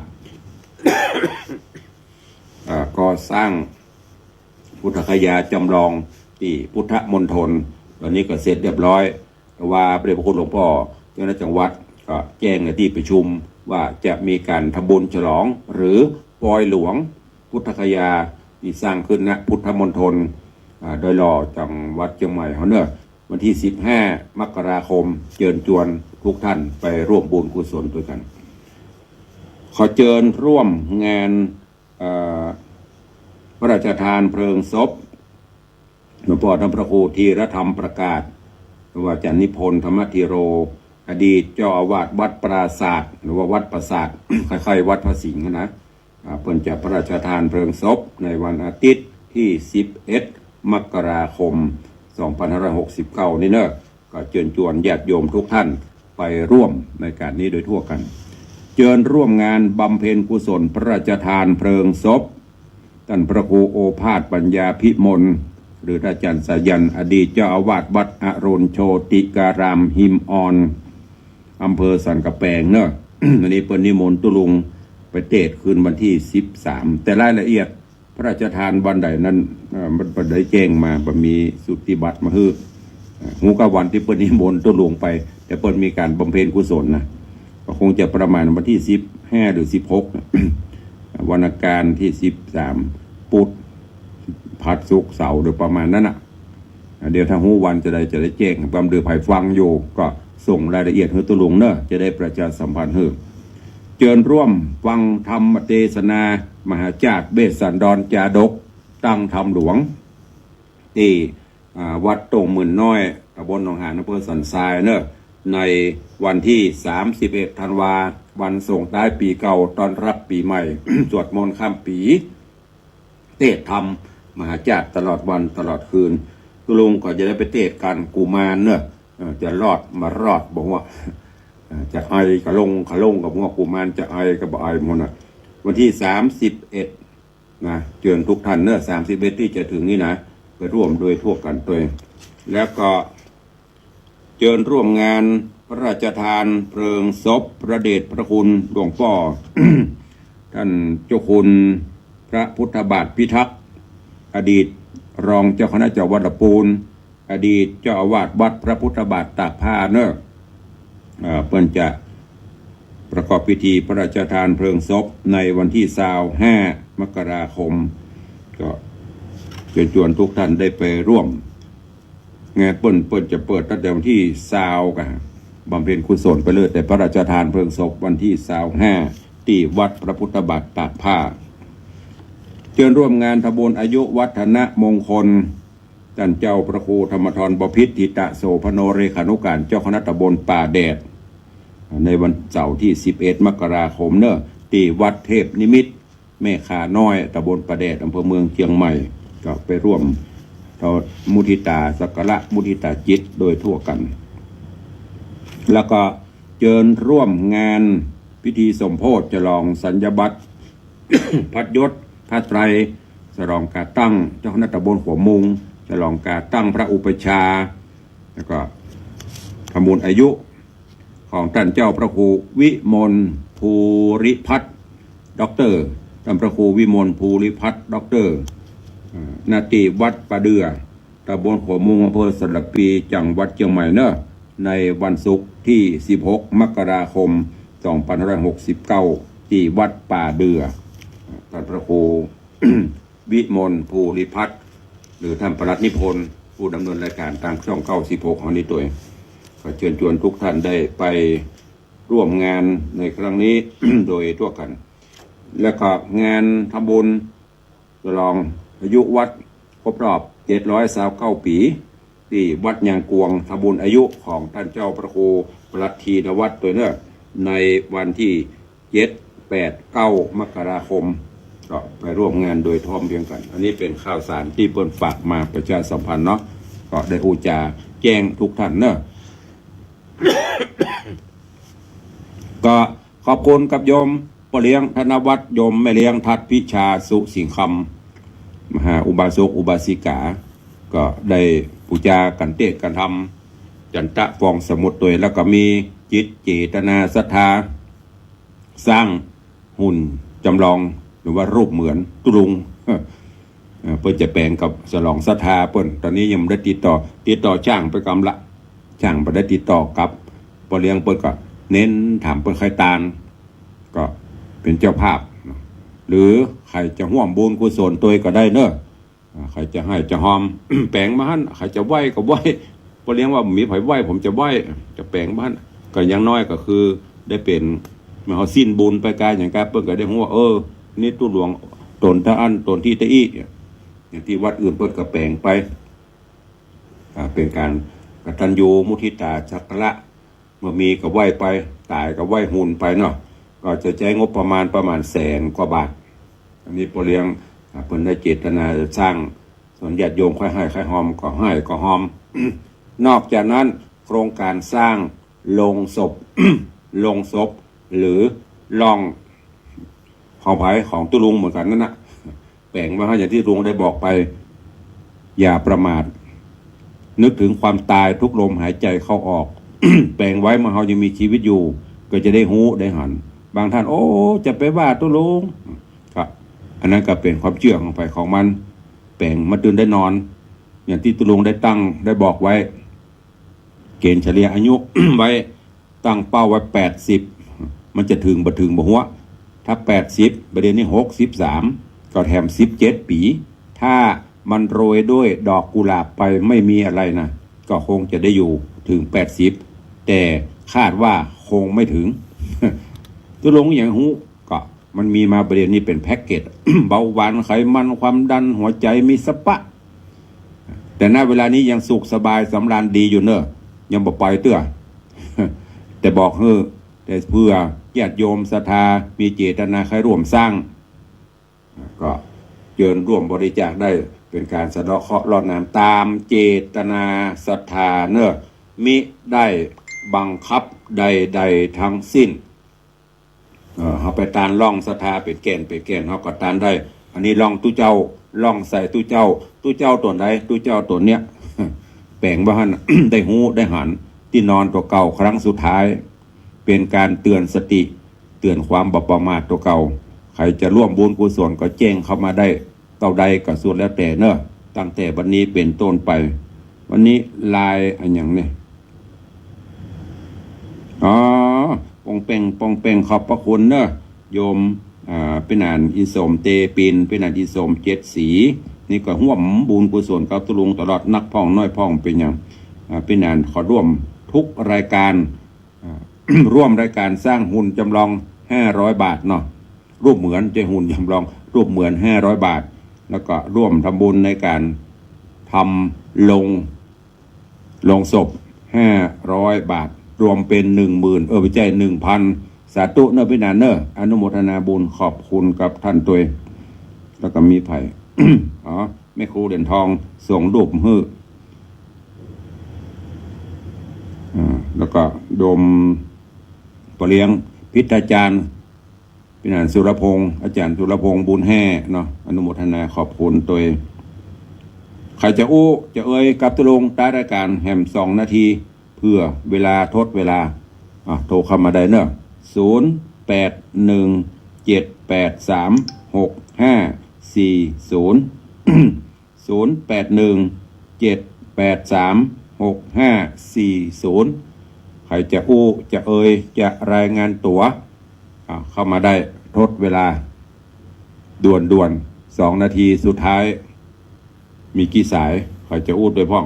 ก็สร้างพุทธคยาจำลองที่พุทธมณฑลตอนนี้ก็เสร็จเรียบร้อยแต่ว่าพระเดชพระคุณหลวงพ่อเจ้าคณะจังหวัดก็แจ้งในที่ประชุมว่าจะมีการทำบุญฉลองหรือปล่อยหลวงพุทธคยาที่สร้างขึ้นณพุทธมณฑลโดยหล่อจังหวัดเชียงใหม่เขาเนอะวันที่15 มกราคมเชิญชวนทุกท่านไปร่วมบุญกุศลด้วยกันขอเชิญร่วมงานพระราชทานเพลิงศพหลวงพ่อท่านพระครูธีรธรรมประกาศว่าอาจารย์นิพนธ์ธรรมธีโรอดีตเจ้าอาวาสวัดปราศาสตร์หรือว่าวัดปราศาสตร์ คล้ายๆวัดพระสิงห์นะเพิ่นจะพระราชทานเพลิงศพในวันอาทิตย์ที่11 มกราคม 2569นี่เนอะก็เชิญชวนญาติโยมทุกท่านไปร่วมในการนี้โดยทั่วกันเชิญร่วมงานบำเพ็ญกุศลพระราชทานเพลิงศพท่านพระครูโอภาสปัญญาพิมลหรืออาจารย์สายันอดีตเจ้าอาวาสวัดอรุณโชติการามหิมอ่อนอำเภอสันกะแปงเนอะ วันนี้เปิ้นนิมนต์ตุลุงไปเทศน์คืนวันที่13แต่รายละเอียดพระราชทานวันใดนั้นมันได้แจ้งมาบ่มีสุติบัตรมาฮือหูกะวันที่เปิ้นนิมนต์ตุลุงไปแต่เปิ้นมีการบำเพ็ญกุศลนะก็คงจะประมาณวันที่15หรือ16 วันอังคารที่13พุธพัดศุกร์เสาร์โดยประมาณนั้นอ่ะเดี๋ยวถ้าหูวันจะได้แจ้งบำเดือภัยฟังอยู่ก็ส่งรายละเอียดให้ตุลุงเนอะจะได้ประชาสัมพันธ์ให้เชิญร่วมฟังธรรมเทศนามหาจารย์เบสสันดรจาดกตั้งธรรมหลวงที่วัดตงหมื่นน้อยตำบลหนองหานอำเภอสันทรายเนอะในวันที่31 ธันวาวันส่งท้ายปีเก่าต้อนรับปีใหม่ สวดมนต์ข้ามปีเทศธรรมมหาจารย์ตลอดวันตลอดคืนตุลุงก็จะได้ไปเทศกันกุมารเนอะจะรอดบอกว่าจะไอกระลงกับว่ากุมารจะไอกับไอหมดนะวันที่31นะเชิญทุกท่านเนอะ31ที่จะถึงนี่นะ ไปร่วมโดยทั่วกันตัวเองแล้วก็เชิญร่วมงานพระราชทานเพลิงศพพระเดชพระคุณหลวงพ่อ ท่านเจ้าคุณพระพุทธบาทพิทักษ์อดีตรองเจ้าคณะจังหวัดลำพูนอดีตเจ้าอาวาสวัดพระพุทธบาทตากผ้าเนอะเพิ่นจะประกอบพิธีพระราชทานเพลิงศพในวันที่25 มกราคมก็เชิญชวนทุกท่านได้ไปร่วมงานเปิ้นจะเปิดตั้งแต่วันที่20กันบำเพ็ญกุศลไปเลยแต่พระราชทานเพลิงศพวันที่25ที่วัดพระพุทธบาทตากผ้าเชิญร่วมงานทบุญอายุวัฒนมงคลท่านเจ้าพระครูธรรมธรบพิตรทิตะโสพโนเรขานุการเจ้าคณะตำบลป่าแดดในวันเสาร์ที่11 มกราคมเนอะที่วัดเทพนิมิตรแม่ขาน้อยตำบลป่าแดดอำเภอเมืองเชียงใหม่ก็ไปร่วมมุทิตาสักการะมุทิตาจิตโดยทั่วกันแล้วก็เชิญร่วมงานพิธีสมโภชฉลองสัญญบัตร พัดยศพระไตรฉลองการตั้งเจ้าคณะตำบลหัวมุงฉลองการตั้งพระอุปชาแล้วก็ทำบุญอายุของท่านเจ้าพระครูวิมลภูริพัฒน์ด็อกเตอร์ท่านพระครูวิมลภูริพัฒน์ด็อกเตอร์นาตีวัดปะเดือตำบลหัวมุงอำเภอสระปีจังหวัดเชียงใหม่เนอะในวันศุกร์ที่16 มกราคม 2569ที่วัดป่าเดือท่านพระครู วิมลภูริพัฒน์หรือท่านประหลัดนิพนธ์ผู้ดำเนินรายการทางช่อง96ของนี้ตัวเองก็เชิญชวนทุกท่านได้ไปร่วมงานในครั้งนี้ โดยทั่วกันและก็งานทำบุญฉลองอายุวัดครบรอบ729 ปีที่วัดยางกวงทำบุญอายุของท่านเจ้าพระครูประหลัดธีรวัตรตัวเนอะในวันที่7 8 9 มกราคมก็ไปร่วมงานโดยพร้อมเพรียงกันอันนี้เป็นข่าวสารที่เปิ้นฝากมาประชาสัมพันธ์เนาะก็ได้อุจาแจ้งทุกท่านเนอะ ก็ขอบคุณกับโยมพ่อเลี้ยงธนวัฒน์โยมแม่เลี้ยงทัดพิชาสุสิงคำมหาอุบาสกอุบาสิกาก็ได้ปูจากันเตะกันทำจันทะฟองสมุดตัวแล้วก็มีจิตเจตนาศรัทธาสร้างหุ่นจำลองหรือว่ารูปเหมือนตุลุง เพื่อจะแปลงกับฉลองศรัทธาเปิ้นตอนนี้ยังไม่ได้ติดต่อช่างไปกำละช่างไปได้ติดต่อกับพ่อเลี้ยงเปิ้นก็เน้นถามเปิ้นใครตาลก็เป็นเจ้าภาพหรือใครจะร่วมบุญกุศลตัวก็ได้เนอะใครจะให้จะหอม แปลงมาหันใครจะไหวก็ไหวพ่อเลี้ยงว่ามีไผไหวผมจะไหวจะแปลงมาหันก็อย่างน้อยก็คือได้เป็นมาเขาสิ้นบุญไปกายอย่างการเปิ้นก็ได้หัวนี่ตู้หลวงตนท่าอันตนที่ตะอี้อย่างที่วัดอื่นเปิ้นก็แปลงไปเป็นการกตัญญูมุทิตาสักการะเมื่อมีก็ไหวไปตายก็ไหวหุ่นไปเนาะก็จะใช้งบประมาณ100,000 กว่าบาทอันนี้พ่อเลี้ยงเพิ่นได้เจตนาจะสร้างส่วนญาติโยมค่อยให้ค่อยหอมก็ให้ก็หอม นอกจากนั้นโครงการสร้างโลงศพ โลงศพหรือล่องของไผ่ของตุลุงเหมือนกันนั่นนะแบ่งมาให้อย่างที่ลุงได้บอกไปอย่าประมาทนึกถึงความตายทุกลมหายใจเข้าออก แบ่งไว้เมื่อเรายังมีชีวิตอยู่ก็จะได้หูได้หันบางท่านโอ้จะไปว่าตุลุงก็อันนั้นก็เป็นความเชื่อของไผ่ของมันแบ่งมาตื่นได้นอน อย่างที่ตุลุงได้ตั้งได้บอกไว้เกณฑ์เฉลี่ยอายุ ไว้ตั้งเป้าไว้80มันจะถึงบ่หัวถ้า80ประเด็นนี้63ก็แถม17 ปีถ้ามันโรยด้วยดอกกุหลาบไปไม่มีอะไรนะก็คงจะได้อยู่ถึง80แต่คาดว่าคงไม่ถึง ตุลงอย่างหูก็มันมีมาประเด็นนี้เป็นแพ็กเกจ เบาหวานไขมันความดันหัวใจมีสปะแต่ณเวลานี้ยังสุขสบายสำราญดีอยู่เนอะยังบ่ปล่อยเตื้อ แต่บอกแต่เพื่อญาติโยมศรัทธามีเจตนาใครร่วมสร้างก็เชิญร่วมบริจาคได้เป็นการสะเดาะเคราะห์รอดน้ำตามเจตนาศรัทธาเนอะมิได้บังคับใดๆทั้งสิ้นเขาไปตานล่องศรัทธาเป็นแก่นเขาก็ตานได้อันนี้ล่องตู้เจ้า ล่องใส่ตู้เจ้าตัวไหนตู้เจ้าตัวเนี้ย แปลงบ้าน ได้หูได้หันที่นอนตัวเก่าครั้งสุดท้าย เป็นการเตือนสติเตือนความบประมาทตัวเก่าใครจะร่วมบุญกุศลก็แจ้งเข้ามาได้เต่าใดก็ส่วนแล้วแต่เนอะตั้งแต่วันนี้เป็นต้นไป วันนี้ลายอันอย่างนี้อ๋อปองเป่งขอบพระคุณเนอะโยมเป็นอ่านอิสมเตปินเป็นอ่านอิสม7 สีนี่ก็ห่วมบุญกุศลกับตุลุงตลอดนักพ่องน้อยพ่องเป็นอย่างเป็นอ่านขอร่วมทุกรายการ ร่วมรายการสร้างหุ่นจำลอง500 บาทเนาะรูปเหมือนจะหุ่นจำลองรูปเหมือน500 บาทแล้วก็ร่วมทำบุญในการทำลงศพ500 บาทรวมเป็น 10,000ไม่ใช่ 1,000 สาธุเนอะพี่นานเนอะอนุโมทนาบุญขอบคุณกับท่านตัวแล้วก็มีไผ่ อ๋อแม่ครูเหรียญทองส่งรูปฮื้อแล้วก็โดมปเลี้ยงพิธาจารย์พี่นานสุรพงศ์อาจารย์สุรพงศ์บุญแห่เนาะอนุโมทนาขอบคุณตัวใครจะจะเอ่ยกับตุลงใต้รายการแฮม2 นาทีเพื่อเวลาทดเวลาโทรเข้ามาได้เนอะ0817836540 ใครจะจะเอ่ยจะรายงานตัวเข้ามาได้ทดเวลาด่วน2 นาทีสุดท้ายมีกี่สายใครจะโดยพ่อง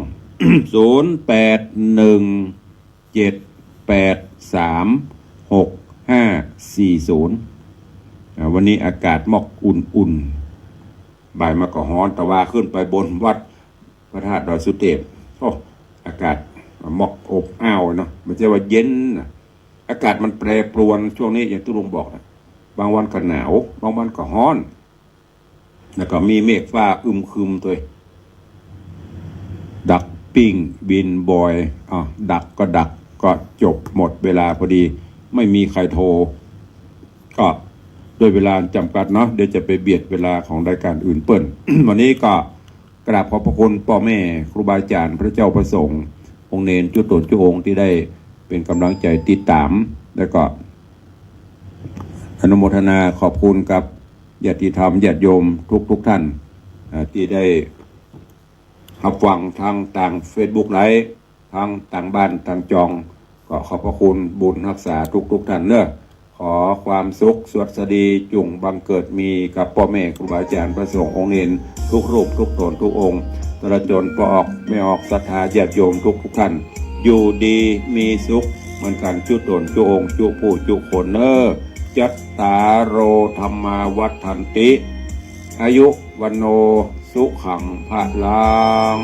0817836540วันนี้อากาศหมอกอุ่นๆบ่ายมาก็ฮ้อนแต่ว่าขึ้นไปบนวัดพระธาตุดอยสุเทพอากาศหมอกอบอ้าวเนาะมันจะว่าเย็นอากาศมันแปรปรวนช่วงนี้อย่างที่ลุงบอกนะบางวันก็หนาวบางวันก็ฮ้อนแล้วก็มีเมฆฟ้าอึมครึมตัวดักปิ้งบินบอยดักก็จบหมดเวลาพอดีไม่มีใครโทรก็โดยเวลาจำกัดเนาะเดี๋ยวจะไปเบียดเวลาของรายการอื่นเปิ้น วันนี้ก็กราบขอบพระคุณพ่อแม่ครูบาอาจารย์พระเจ้าประสงค์องค์เนรจุดตนจุองค์ที่ได้เป็นกำลังใจติดตามแล้วก็อนุโมทนาขอบคุณกับญาติธรรมญาติโยมทุกท่านที่ได้รับฟังทางต่าง Facebook ไลฟ์ทางต่างบ้านต่างจองก็ขอบพระคุณบุญรักษาทุกท่านเนอะขอความสุขสวัสดีจุ่งบังเกิดมีกับพ่อแม่ครูบาอาจารย์พระสงฆ์องค์เนรทุกรูปทุกตนทุกองค์ตลอดจนพอออกไม่ออกศรัทธาญาติโยมทุกท่านอยู่ดีมีสุขเหมือนกันจุตนจุองค์จุผู้จุคนเนอจัตตาโรธรรมาวัฏันติอายุวันโนสุขังพลัง